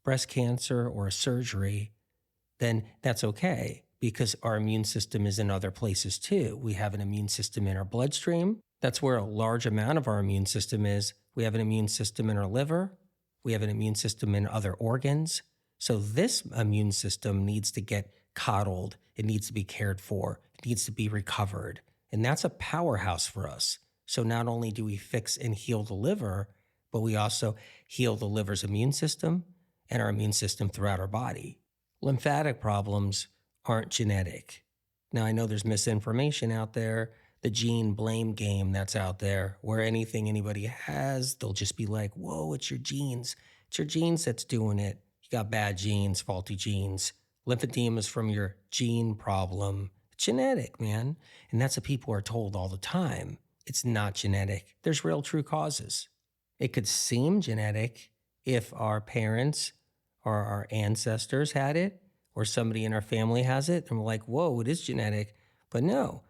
breast cancer, or a surgery, then that's okay because our immune system is in other places too. We have an immune system in our bloodstream. That's where a large amount of our immune system is. We have an immune system in our liver. We have an immune system in other organs. So this immune system needs to get coddled. It needs to be cared for. It needs to be recovered. And that's a powerhouse for us. So not only do we fix and heal the liver, but we also heal the liver's immune system, and our immune system throughout our body. Lymphatic problems aren't genetic. Now, I know there's misinformation out there, the gene blame game that's out there, where anything anybody has, they'll just be like, whoa, it's your genes. It's your genes that's doing it. You got bad genes, faulty genes. Lymphedema is from your gene problem. It's genetic, man. And that's what people are told all the time. It's not genetic. There's real true causes. It could seem genetic if our parents or our ancestors had it, or somebody in our family has it, and we're like, whoa, it is genetic. But no,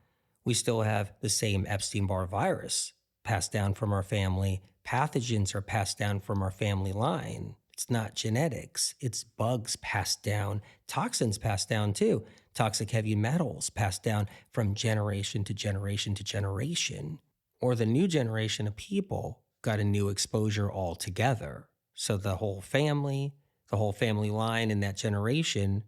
we still have the same Epstein-Barr virus passed down from our family. Pathogens are passed down from our family line. It's not genetics. It's bugs passed down. Toxins passed down too. Toxic heavy metals passed down from generation to generation to generation. Or the new generation of people got a new exposure altogether. So the whole family line in that generation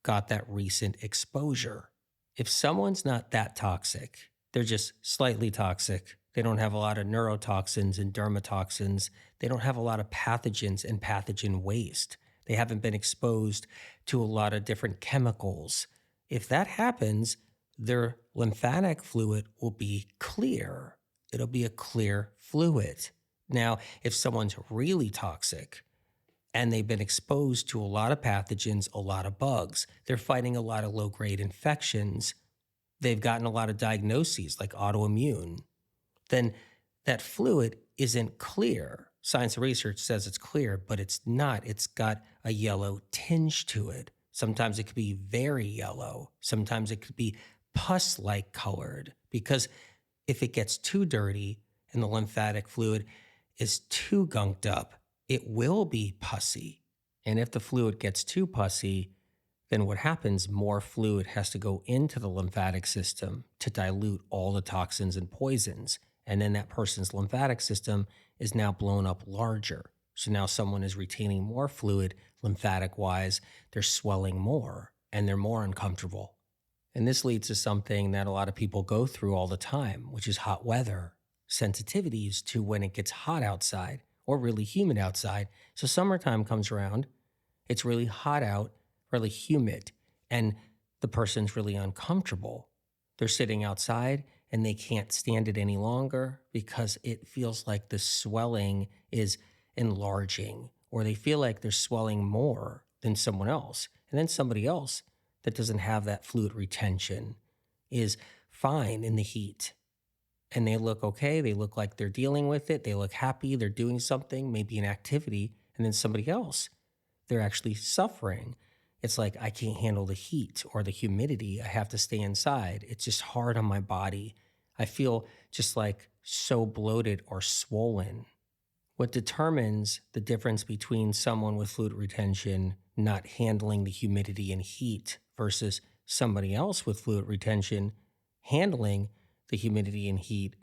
got that recent exposure. If someone's not that toxic, they're just slightly toxic. They don't have a lot of neurotoxins and dermatoxins. They don't have a lot of pathogens and pathogen waste. They haven't been exposed to a lot of different chemicals. If that happens, their lymphatic fluid will be clear. It'll be a clear fluid. Now, if someone's really toxic and they've been exposed to a lot of pathogens, a lot of bugs, they're fighting a lot of low-grade infections, they've gotten a lot of diagnoses like autoimmune, then that fluid isn't clear. Science and research says it's clear, but it's not. It's got a yellow tinge to it. Sometimes it could be very yellow. Sometimes it could be pus-like colored, because if it gets too dirty and the lymphatic fluid is too gunked up, it will be pussy. And if the fluid gets too pussy, then what happens, more fluid has to go into the lymphatic system to dilute all the toxins and poisons. And then that person's lymphatic system is now blown up larger. So now someone is retaining more fluid lymphatic-wise, they're swelling more, and they're more uncomfortable. And this leads to something that a lot of people go through all the time, which is hot weather. Sensitivities to when it gets hot outside or really humid outside. So summertime comes around, it's really hot out, really humid, and the person's really uncomfortable. They're sitting outside and they can't stand it any longer because it feels like the swelling is enlarging, or they feel like they're swelling more than someone else. And then somebody else that doesn't have that fluid retention is fine in the heat. And they look okay, they look like they're dealing with it, they look happy, they're doing something, maybe an activity, and then somebody else, they're actually suffering. It's like, I can't handle the heat or the humidity, I have to stay inside. It's just hard on my body. I feel just like so bloated or swollen. What determines the difference between someone with fluid retention not handling the humidity and heat versus somebody else with fluid retention handling the humidity and heat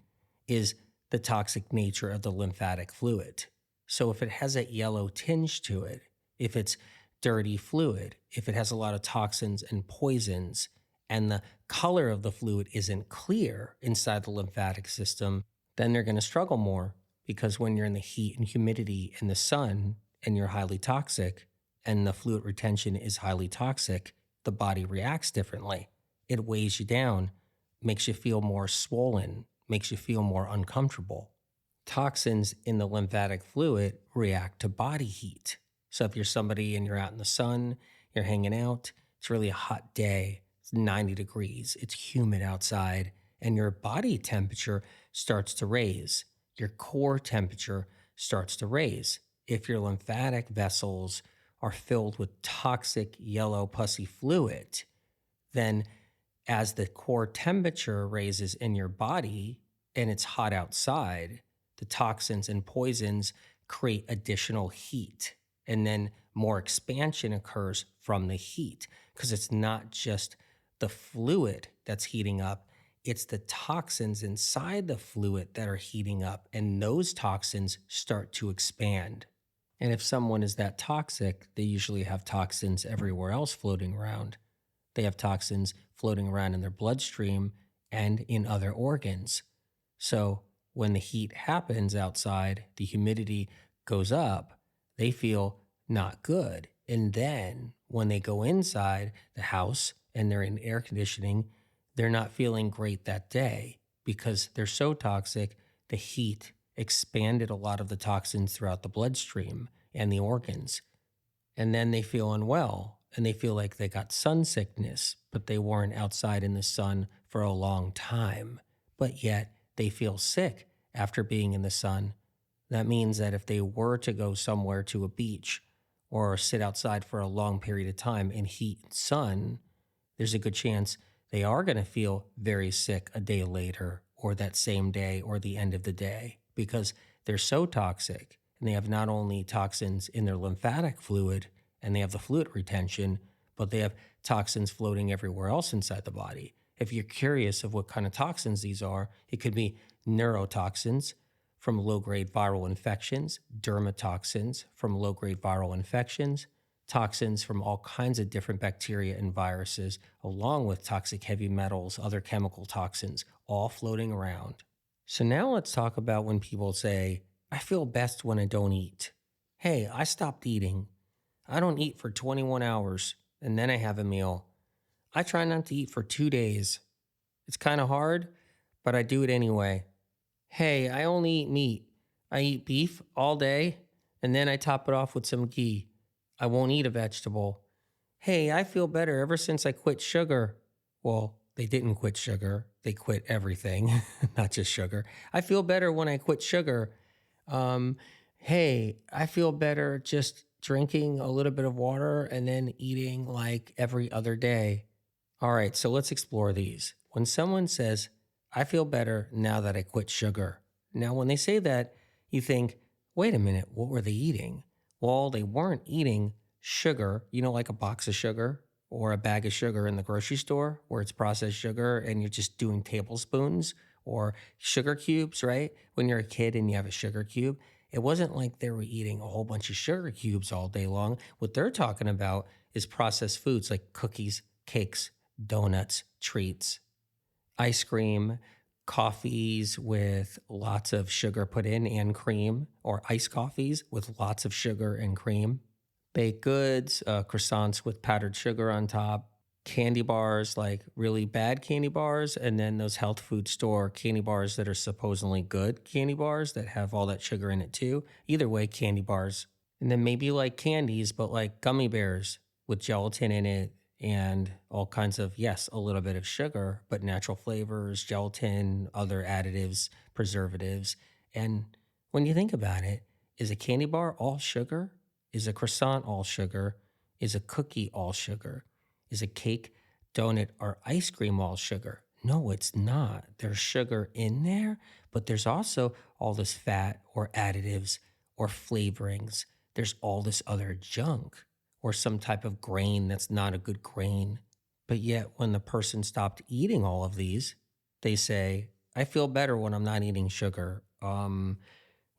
is the toxic nature of the lymphatic fluid. So if it has that yellow tinge to it, if it's dirty fluid, if it has a lot of toxins and poisons, and the color of the fluid isn't clear inside the lymphatic system, then they're going to struggle more, because when you're in the heat and humidity and the sun and you're highly toxic and the fluid retention is highly toxic, the body reacts differently. It weighs you down, makes you feel more swollen, makes you feel more uncomfortable. Toxins in the lymphatic fluid react to body heat. So if you're somebody and you're out in the sun, you're hanging out, it's really a hot day, it's 90 degrees, it's humid outside, and your body temperature starts to raise. Your core temperature starts to raise. If your lymphatic vessels are filled with toxic yellow pussy fluid, then as the core temperature raises in your body and it's hot outside, the toxins and poisons create additional heat. And then more expansion occurs from the heat, because it's not just the fluid that's heating up, it's the toxins inside the fluid that are heating up, and those toxins start to expand. And if someone is that toxic, they usually have toxins everywhere else floating around. They have toxins floating around in their bloodstream and in other organs. So when the heat happens outside, the humidity goes up, they feel not good. And then when they go inside the house and they're in air conditioning, they're not feeling great that day because they're so toxic. The heat expanded a lot of the toxins throughout the bloodstream and the organs. And then they feel unwell and they feel like they got sun sickness, but they weren't outside in the sun for a long time. But yet they feel sick after being in the sun. That means that if they were to go somewhere to a beach or sit outside for a long period of time in heat and sun, there's a good chance they are going to feel very sick a day later or that same day or the end of the day because they're so toxic and they have not only toxins in their lymphatic fluid and they have the fluid retention, but they have toxins floating everywhere else inside the body. If you're curious of what kind of toxins these are, it could be neurotoxins from low-grade viral infections, dermatoxins from low-grade viral infections, toxins from all kinds of different bacteria and viruses, along with toxic heavy metals, other chemical toxins, all floating around. So now let's talk about when people say, I feel best when I don't eat. Hey, I stopped eating. I don't eat for 21 hours, and then I have a meal. I try not to eat for 2 days. It's kind of hard, but I do it anyway. Hey, I only eat meat. I eat beef all day, and then I top it off with some ghee. I won't eat a vegetable. Hey, I feel better ever since I quit sugar. Well, they didn't quit sugar. They quit everything, not just sugar. I feel better when I quit sugar. Hey, I feel better just drinking a little bit of water and then eating like every other day. All right, so let's explore these. When someone says, I feel better now that I quit sugar. Now, when they say that, you think, wait a minute, what were they eating? Well, they weren't eating sugar, like a box of sugar or a bag of sugar in the grocery store where it's processed sugar and you're just doing tablespoons or sugar cubes, right? When you're a kid and you have a sugar cube, it wasn't like they were eating a whole bunch of sugar cubes all day long. What they're talking about is processed foods like cookies, cakes, donuts, treats, ice cream, coffees with lots of sugar put in and cream, or iced coffees with lots of sugar and cream, baked goods, croissants with powdered sugar on top, candy bars, like really bad candy bars, and then those health food store candy bars that are supposedly good candy bars that have all that sugar in it too. Either way, candy bars. And then maybe like candies, but like gummy bears with gelatin in it and all kinds of, yes, a little bit of sugar, but natural flavors, gelatin, other additives, preservatives. And when you think about it, is a candy bar all sugar? Is a croissant all sugar? Is a cookie all sugar? Is a cake, donut, or ice cream all sugar? No, it's not. There's sugar in there, but there's also all this fat or additives or flavorings. There's all this other junk or some type of grain that's not a good grain. But yet, when the person stopped eating all of these, they say, I feel better when I'm not eating sugar.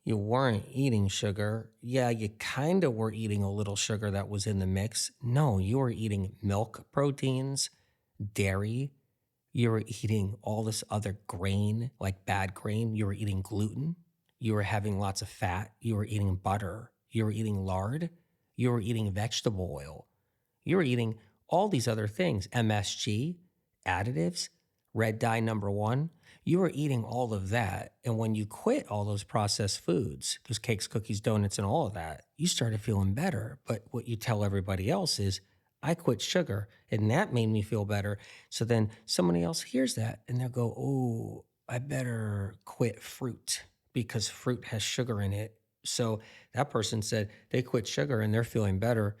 You weren't eating sugar. Yeah, you kind of were eating a little sugar that was in the mix. No, you were eating milk proteins, dairy. You were eating all this other grain, like bad grain. You were eating gluten. You were having lots of fat. You were eating butter. You were eating lard. You were eating vegetable oil. You were eating all these other things, MSG, additives, red dye number 1. You were eating all of that. And when you quit all those processed foods, those cakes, cookies, donuts, and all of that, you started feeling better. But what you tell everybody else is, I quit sugar and that made me feel better. So then somebody else hears that and they'll go, oh, I better quit fruit because fruit has sugar in it. So that person said they quit sugar and they're feeling better.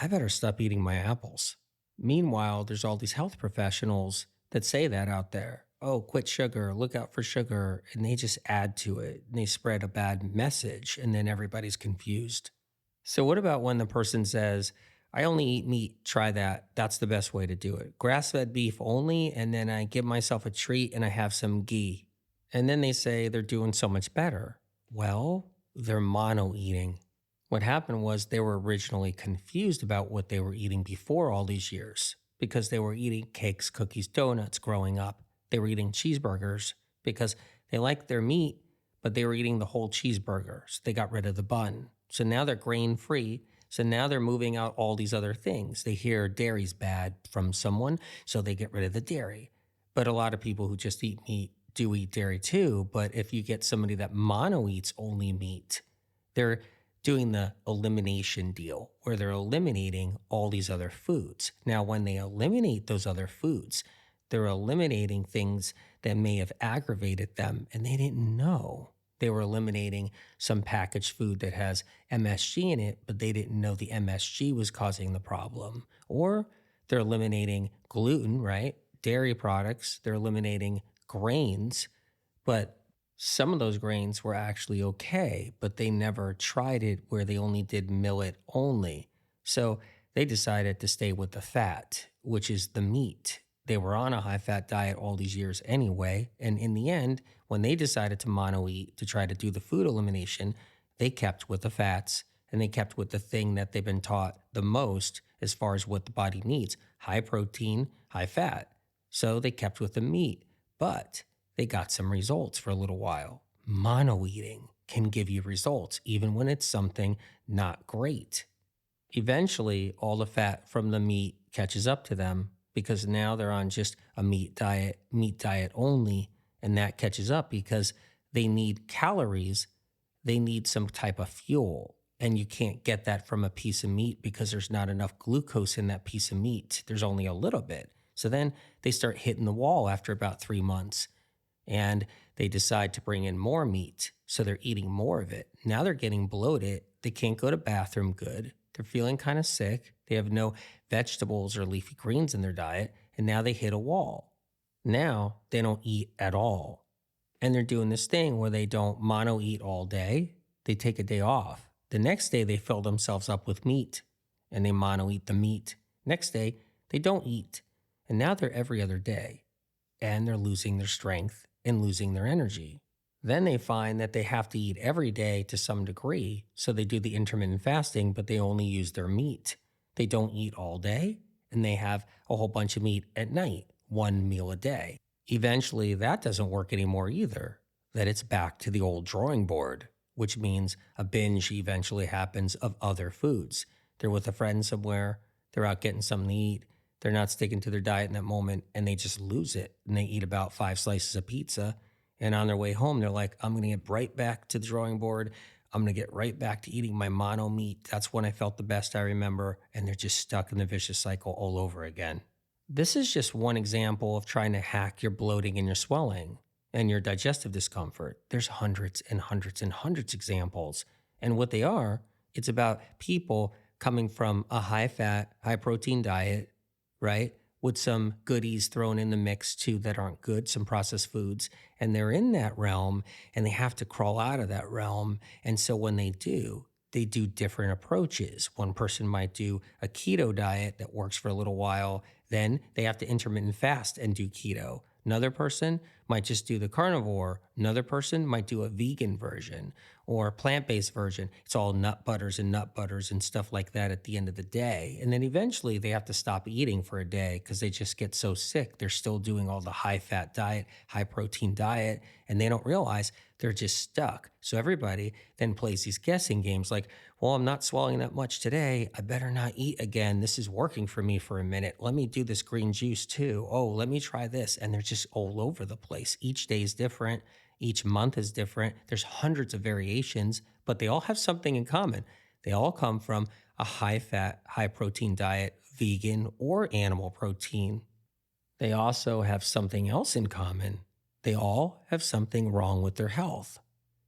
I better stop eating my apples. Meanwhile, there's all these health professionals that say that out there. Oh, quit sugar, look out for sugar. And they just add to it and they spread a bad message and then everybody's confused. So what about when the person says, I only eat meat, try that. That's the best way to do it. Grass-fed beef only, and then I give myself a treat and I have some ghee. And then they say they're doing so much better. Well, they're mono-eating. What happened was they were originally confused about what they were eating before all these years because they were eating cakes, cookies, donuts growing up. They were eating cheeseburgers because they liked their meat, but they were eating the whole cheeseburger. So they got rid of the bun. So now they're grain-free. So now they're moving out all these other things. They hear dairy's bad from someone, so they get rid of the dairy. But a lot of people who just eat meat do eat dairy too. But if you get somebody that mono eats only meat, they're doing the elimination deal where they're eliminating all these other foods. Now, when they eliminate those other foods, they're eliminating things that may have aggravated them and they didn't know. They were eliminating some packaged food that has MSG in it, but they didn't know the MSG was causing the problem. Or they're eliminating gluten, right? Dairy products, they're eliminating grains, but some of those grains were actually okay, but they never tried it where they only did millet only. So they decided to stay with the fat, which is the meat. They were on a high fat diet all these years anyway. And in the end, when they decided to mono eat to try to do the food elimination, they kept with the fats and they kept with the thing that they've been taught the most as far as what the body needs: high protein, high fat. So they kept with the meat, but they got some results for a little while. Mono eating can give you results even when it's something not great. Eventually, all the fat from the meat catches up to them because now they're on just a meat diet only, and that catches up because they need calories, they need some type of fuel, and you can't get that from a piece of meat because there's not enough glucose in that piece of meat. There's only a little bit. So then they start hitting the wall after about 3 months, and they decide to bring in more meat. So they're eating more of it. Now they're getting bloated. They can't go to bathroom good. They're feeling kind of sick. They have no vegetables or leafy greens in their diet. And now they hit a wall. Now they don't eat at all. And they're doing this thing where they don't mono eat all day. They take a day off. The next day they fill themselves up with meat and they mono eat the meat. Next day they don't eat. And now they're every other day. And they're losing their strength and losing their energy. Then they find that they have to eat every day to some degree, so they do the intermittent fasting, but they only use their meat. They don't eat all day, and they have a whole bunch of meat at night, 1 meal a day. Eventually, that doesn't work anymore either, that it's back to the old drawing board, which means a binge eventually happens of other foods. They're with a friend somewhere, they're out getting something to eat, they're not sticking to their diet in that moment, and they just lose it. And they eat about 5 slices of pizza. And on their way home, they're like, I'm going to get right back to the drawing board. I'm going to get right back to eating my mono meat. That's when I felt the best, I remember. And they're just stuck in the vicious cycle all over again. This is just one example of trying to hack your bloating and your swelling and your digestive discomfort. There's hundreds and hundreds and hundreds of examples. And what they are, it's about people coming from a high fat, high protein diet, right? With some goodies thrown in the mix too that aren't good, some processed foods. And they're in that realm and they have to crawl out of that realm. And so when they do different approaches. One person might do a keto diet that works for a little while. Then they have to intermittent fast and do keto. Another person might just do the carnivore. Another person might do a vegan version or a plant-based version. It's all nut butters and stuff like that at the end of the day. And then eventually they have to stop eating for a day because they just get so sick. They're still doing all the high-fat diet, high-protein diet, and they don't realize they're just stuck. So everybody then plays these guessing games like, well, I'm not swallowing that much today. I better not eat again. This is working for me for a minute. Let me do this green juice too. Oh, let me try this. And they're just all over the place. Each day is different. Each month is different. There's hundreds of variations, but they all have something in common. They all come from a high-fat, high-protein diet, vegan or animal protein. They also have something else in common. They all have something wrong with their health.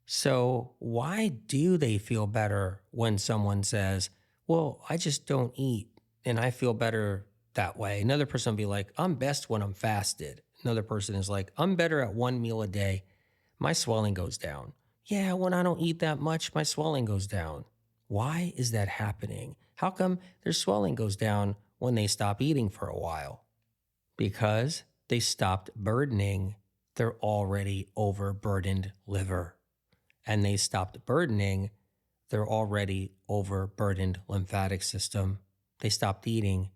So why do they feel better when someone says, well, I just don't eat and I feel better that way? Another person will be like, I'm best when I'm fasted. Another person is like, I'm better at 1 meal a day. My swelling goes down. Yeah, when I don't eat that much, my swelling goes down. Why is that happening? How come their swelling goes down when they stop eating for a while? Because they stopped burdening their already overburdened liver. And they stopped burdening their already overburdened lymphatic system. They stopped eating.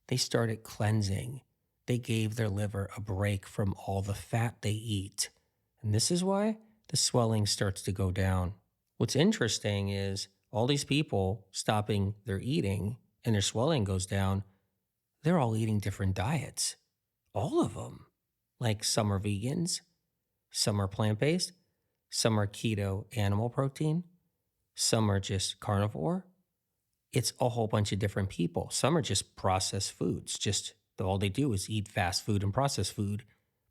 They started cleansing. They gave their liver a break from all the fat they eat. And this is why the swelling starts to go down. What's interesting is All these people stopping their eating and their swelling goes down, they're all eating different diets. All of them. Like some are vegans, some are plant-based, some are keto animal protein, some are just carnivore. It's a whole bunch of different people. Some are just processed foods. Just all they do is eat fast food and processed food.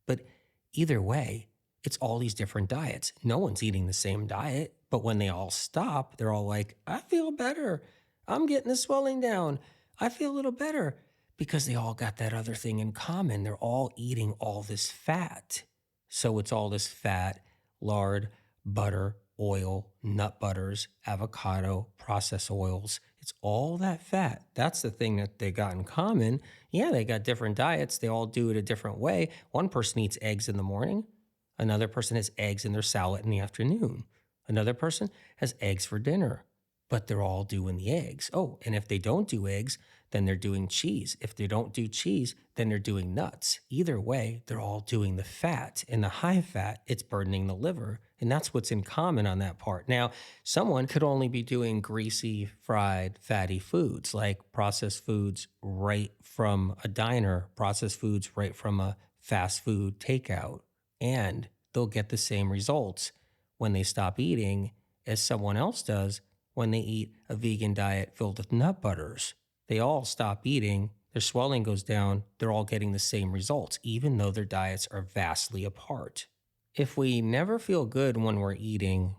But either way, it's all these different diets. No one's eating the same diet. But when they all stop, they're all like, I feel better. I'm getting the swelling down. I feel a little better. Because they all got that other thing in common. They're all eating all this fat. So it's all this fat, lard, butter, oil, nut butters, avocado, processed oils. It's all that fat. That's the thing that they got in common. Yeah, they got different diets. They all do it a different way. One person eats eggs in the morning. Another person has eggs in their salad in the afternoon. Another person has eggs for dinner. But they're all doing the eggs. Oh, and if they don't do eggs, then they're doing cheese. If they don't do cheese, then they're doing nuts. Either way, they're all doing the fat. And the high fat, it's burdening the liver. And that's what's in common on that part. Now, someone could only be doing greasy, fried, fatty foods, like processed foods right from a diner, processed foods right from a fast food takeout. And they'll get the same results when they stop eating as someone else does when they eat a vegan diet filled with nut butters. They all stop eating, their swelling goes down, they're all getting the same results, even though their diets are vastly apart. If we never feel good when we're eating,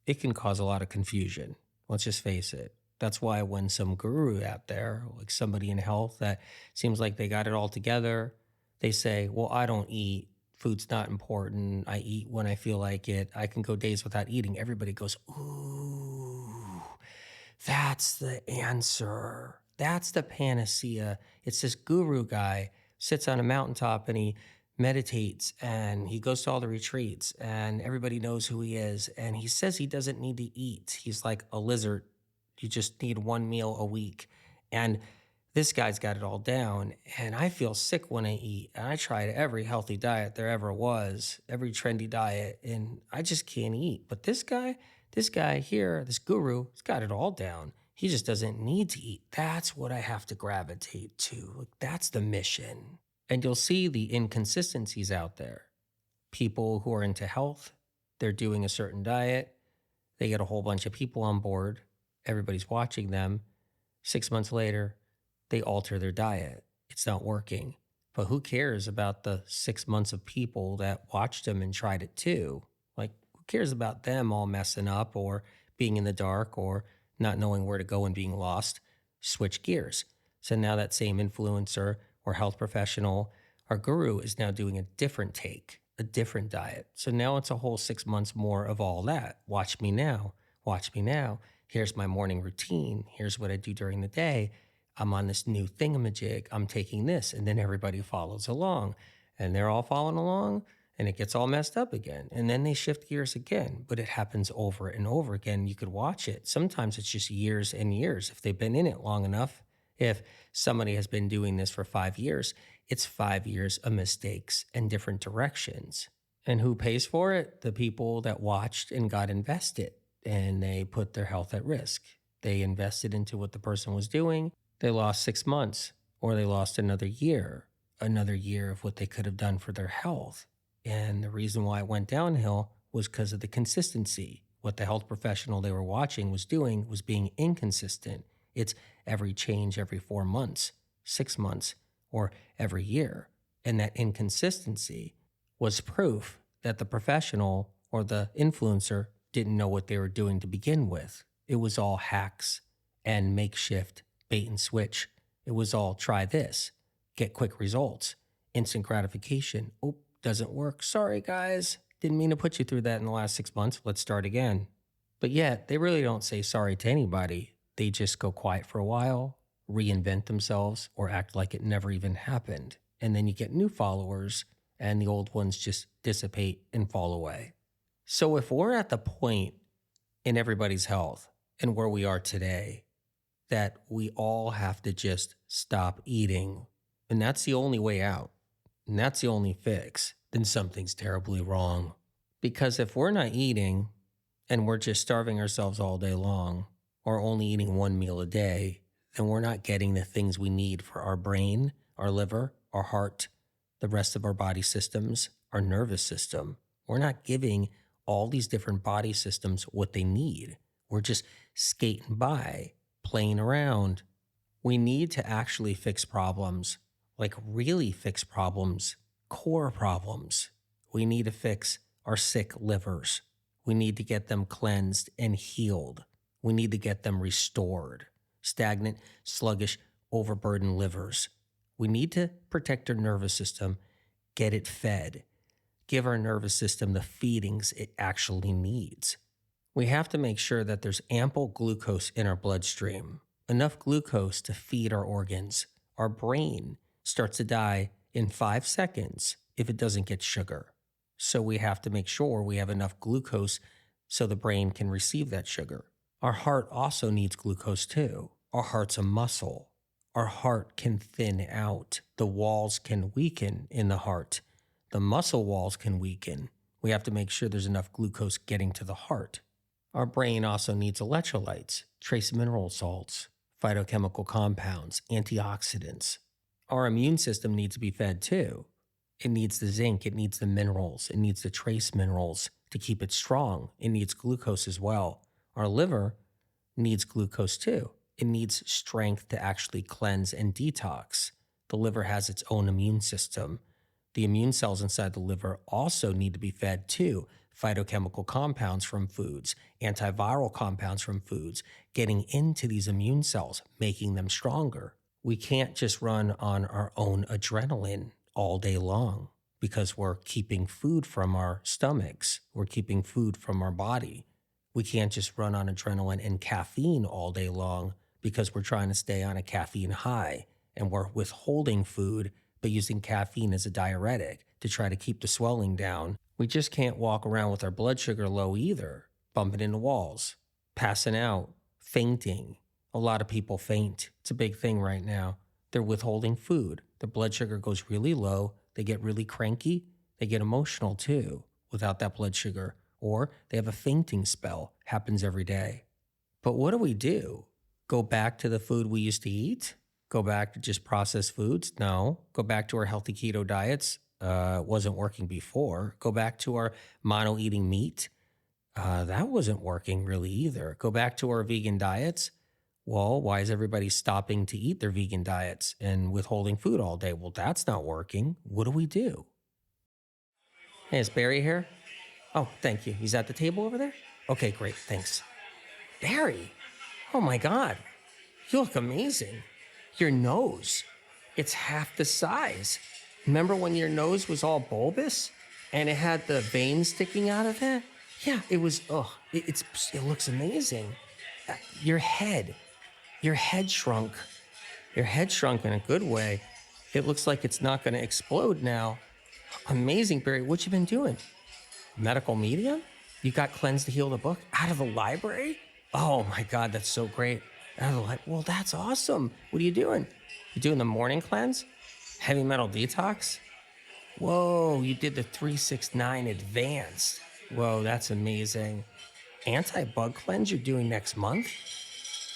it can cause a lot of confusion. Let's just face it. That's why when some guru out there, like somebody in health that seems like they got it all together, they say, well, I don't eat. Food's not important. I eat when I feel like it. I can go days without eating. Everybody goes, ooh, that's the answer. That's the panacea. It's this guru guy sits on a mountaintop and he meditates and he goes to all the retreats and everybody knows who he is. And he says he doesn't need to eat. He's like a lizard. You just need one meal a week. And this guy's got it all down, and I feel sick when I eat. And I tried every healthy diet there ever was, every trendy diet, and I just can't eat. But this guy here, this guru, he's got it all down. He just doesn't need to eat. That's what I have to gravitate to. Like, that's the mission. And you'll see the inconsistencies out there. People who are into health, they're doing a certain diet. They get a whole bunch of people on board. Everybody's watching them. 6 months later, they alter their diet. It's not working. But who cares about the 6 months of people that watched them and tried it too? Like, who cares about them all messing up or being in the dark or not knowing where to go and being lost? Switch gears. So now that same influencer or health professional or guru is now doing a different take, a different diet. So now it's a whole 6 months more of all that. Watch me now. Watch me now. Here's my morning routine. Here's what I do during the day. I'm on this new thingamajig. I'm taking this. And then everybody follows along. And they're all following along. And it gets all messed up again. And then they shift gears again. But it happens over and over again. You could watch it. Sometimes it's just years and years. If they've been in it long enough, if somebody has been doing this for 5 years, it's 5 years of mistakes and different directions. And who pays for it? The people that watched and got invested. And they put their health at risk. They invested into what the person was doing. They lost 6 months, or they lost another year of what they could have done for their health. And the reason why it went downhill was because of the consistency. What the health professional they were watching was doing was being inconsistent. It's every change every 4 months, 6 months, or every year. And that inconsistency was proof that the professional or the influencer didn't know what they were doing to begin with. It was all hacks and makeshift bait and switch. It was all try this, get quick results, instant gratification. Oh, doesn't work. Sorry, guys. Didn't mean to put you through that in the last 6 months. Let's start again. But yet, they really don't say sorry to anybody. They just go quiet for a while, reinvent themselves, or act like it never even happened. And then you get new followers, and the old ones just dissipate and fall away. So if we're at the point in everybody's health and where we are today, that we all have to just stop eating, and that's the only way out, and that's the only fix, then something's terribly wrong. Because if we're not eating and we're just starving ourselves all day long, or only eating one meal a day, then we're not getting the things we need for our brain, our liver, our heart, the rest of our body systems, our nervous system. We're not giving all these different body systems what they need. We're just skating by, playing around. We need to actually fix problems, like really fix problems, core problems. We need to fix our sick livers. We need to get them cleansed and healed. We need to get them restored. Stagnant, sluggish, overburdened livers. We need to protect our nervous system, get it fed, give our nervous system the feedings it actually needs. We have to make sure that there's ample glucose in our bloodstream, enough glucose to feed our organs. Our brain starts to die in 5 seconds if it doesn't get sugar. So we have to make sure we have enough glucose so the brain can receive that sugar. Our heart also needs glucose too. Our heart's a muscle. Our heart can thin out. The walls can weaken in the heart. The muscle walls can weaken. We have to make sure there's enough glucose getting to the heart. Our brain also needs electrolytes, trace mineral salts, phytochemical compounds, antioxidants. Our immune system needs to be fed too. It needs the zinc, it needs the minerals, it needs the trace minerals to keep it strong. It needs glucose as well. Our liver needs glucose too. It needs strength to actually cleanse and detox. The liver has its own immune system. The immune cells inside the liver also need to be fed too. Phytochemical compounds from foods, antiviral compounds from foods, getting into these immune cells, making them stronger. We can't just run on our own adrenaline all day long because we're keeping food from our stomachs. We're keeping food from our body. We can't just run on adrenaline and caffeine all day long because we're trying to stay on a caffeine high and we're withholding food but using caffeine as a diuretic to try to keep the swelling down. We just can't walk around with our blood sugar low either, bumping into walls, passing out, fainting. A lot of people faint. It's a big thing right now. They're withholding food. Their blood sugar goes really low. They get really cranky. They get emotional too without that blood sugar. Or they have a fainting spell. Happens every day. But what do? Go back to the food we used to eat? Go back to just processed foods? No. Go back to our healthy keto diets? Wasn't working before. Go back to our mono eating meat? That wasn't working really either. Go back to our vegan diets? Well, why is everybody stopping to eat their vegan diets and withholding food all day? Well, that's not working. What do? Hey, is Barry here? Oh, thank you. He's at the table over there? Okay, great. Thanks. Barry, oh my God. You look amazing. Your nose, it's half the size. Remember when your nose was all bulbous and it had the veins sticking out of it? Yeah, it was, it looks amazing. Your head shrunk. Your head shrunk in a good way. It looks like it's not going to explode now. Amazing, Barry. What you been doing? Medical medium? You got Cleanse to Heal the book out of the library? Oh my God, that's so great. Out of the library? Well, that's awesome. What are you doing? You doing the morning cleanse? Heavy metal detox? Whoa, you did the 369 advanced. Whoa, that's amazing. Anti-bug cleanse you're doing next month?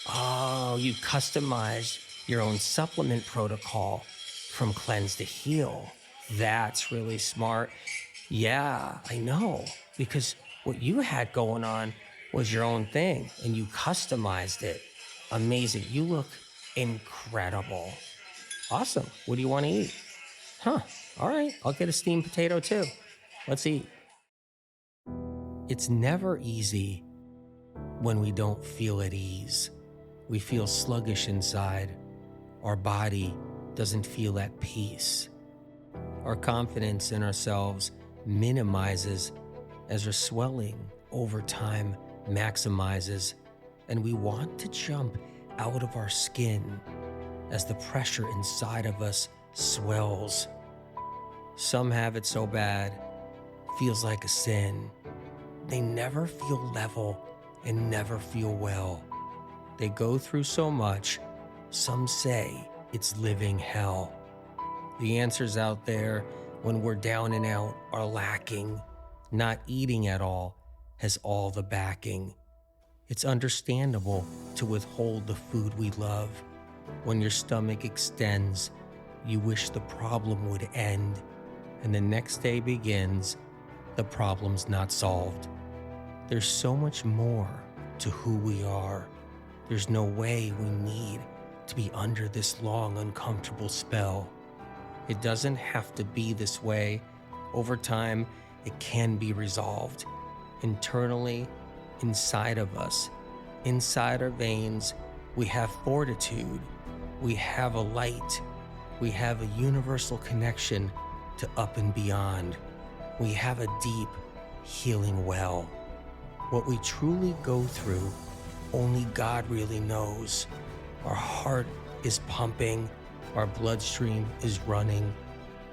Oh, you customized your own supplement protocol from Cleanse to Heal. That's really smart. Yeah, I know. Because what you had going on was your own thing and you customized it. Amazing. You look incredible. Awesome. What do you want to eat? Huh. All right. I'll get a steamed potato too. Let's eat. It's never easy when we don't feel at ease. We feel sluggish inside. Our body doesn't feel at peace. Our confidence in ourselves minimizes as our swelling over time maximizes, and we want to jump out of our skin as the pressure inside of us swells. Some have it so bad, feels like a sin. They never feel level and never feel well. They go through so much, some say it's living hell. The answers out there when we're down and out are lacking. Not eating at all has all the backing. It's understandable to withhold the food we love. When your stomach extends, you wish the problem would end, and the next day begins, the problem's not solved. There's so much more to who we are. There's no way we need to be under this long, uncomfortable spell. It doesn't have to be this way. Over time, it can be resolved. Internally, inside of us, inside our veins, we have fortitude. We have a light. We have a universal connection to up and beyond. We have a deep, healing well. What we truly go through, only God really knows. Our heart is pumping. Our bloodstream is running.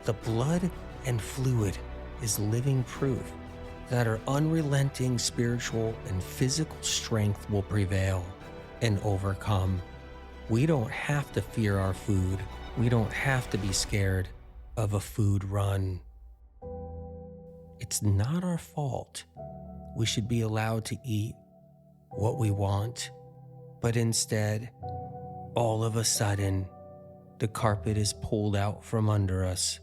The blood and fluid is living proof that our unrelenting spiritual and physical strength will prevail and overcome. We don't have to fear our food. We don't have to be scared of a food run. It's not our fault. We should be allowed to eat what we want, but instead, all of a sudden, the carpet is pulled out from under us,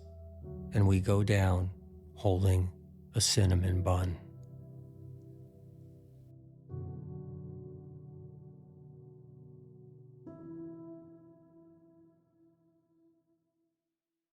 and we go down holding a cinnamon bun.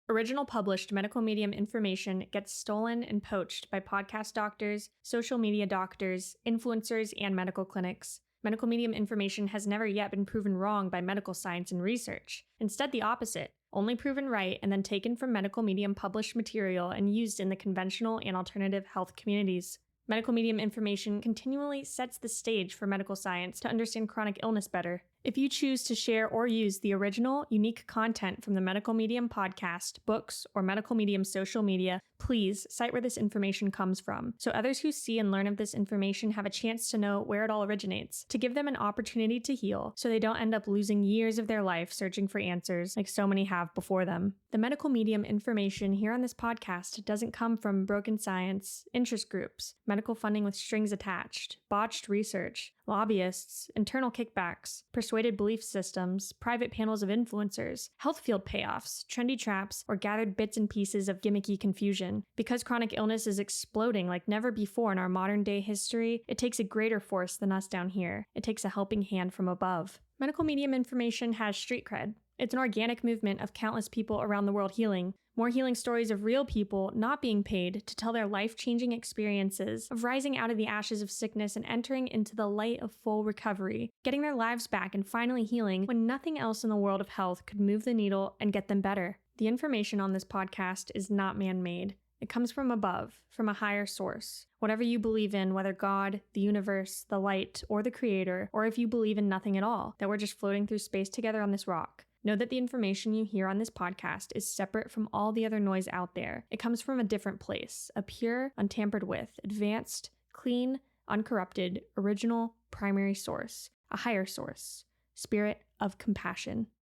Original published medical medium information gets stolen and poached by podcast doctors, social media doctors, influencers, and medical clinics. Medical medium information has never yet been proven wrong by medical science and research. Instead, the opposite, only proven right and then taken from medical medium published material and used in the conventional and alternative health communities. Medical medium information continually sets the stage for medical science to understand chronic illness better. If you choose to share or use the original, unique content from the Medical Medium podcast, books, or Medical Medium social media, please cite where this information comes from, so others who see and learn of this information have a chance to know where it all originates, to give them an opportunity to heal, so they don't end up losing years of their life searching for answers like so many have before them. The Medical Medium information here on this podcast doesn't come from broken science, interest groups, medical funding with strings attached, botched research, lobbyists, internal kickbacks, persuaded belief systems, private panels of influencers, health field payoffs, trendy traps, or gathered bits and pieces of gimmicky confusion. Because chronic illness is exploding like never before in our modern day history, it takes a greater force than us down here. It takes a helping hand from above. Medical medium information has street cred. It's an organic movement of countless people around the world healing. More healing stories of real people not being paid to tell their life-changing experiences of rising out of the ashes of sickness and entering into the light of full recovery, getting their lives back and finally healing when nothing else in the world of health could move the needle and get them better. The information on this podcast is not man-made. It comes from above, from a higher source. Whatever you believe in, whether God, the universe, the light, or the creator, or if you believe in nothing at all, that we're just floating through space together on this rock. Know that the information you hear on this podcast is separate from all the other noise out there. It comes from a different place, a pure, untampered with, advanced, clean, uncorrupted, original, primary source, a higher source, spirit of compassion.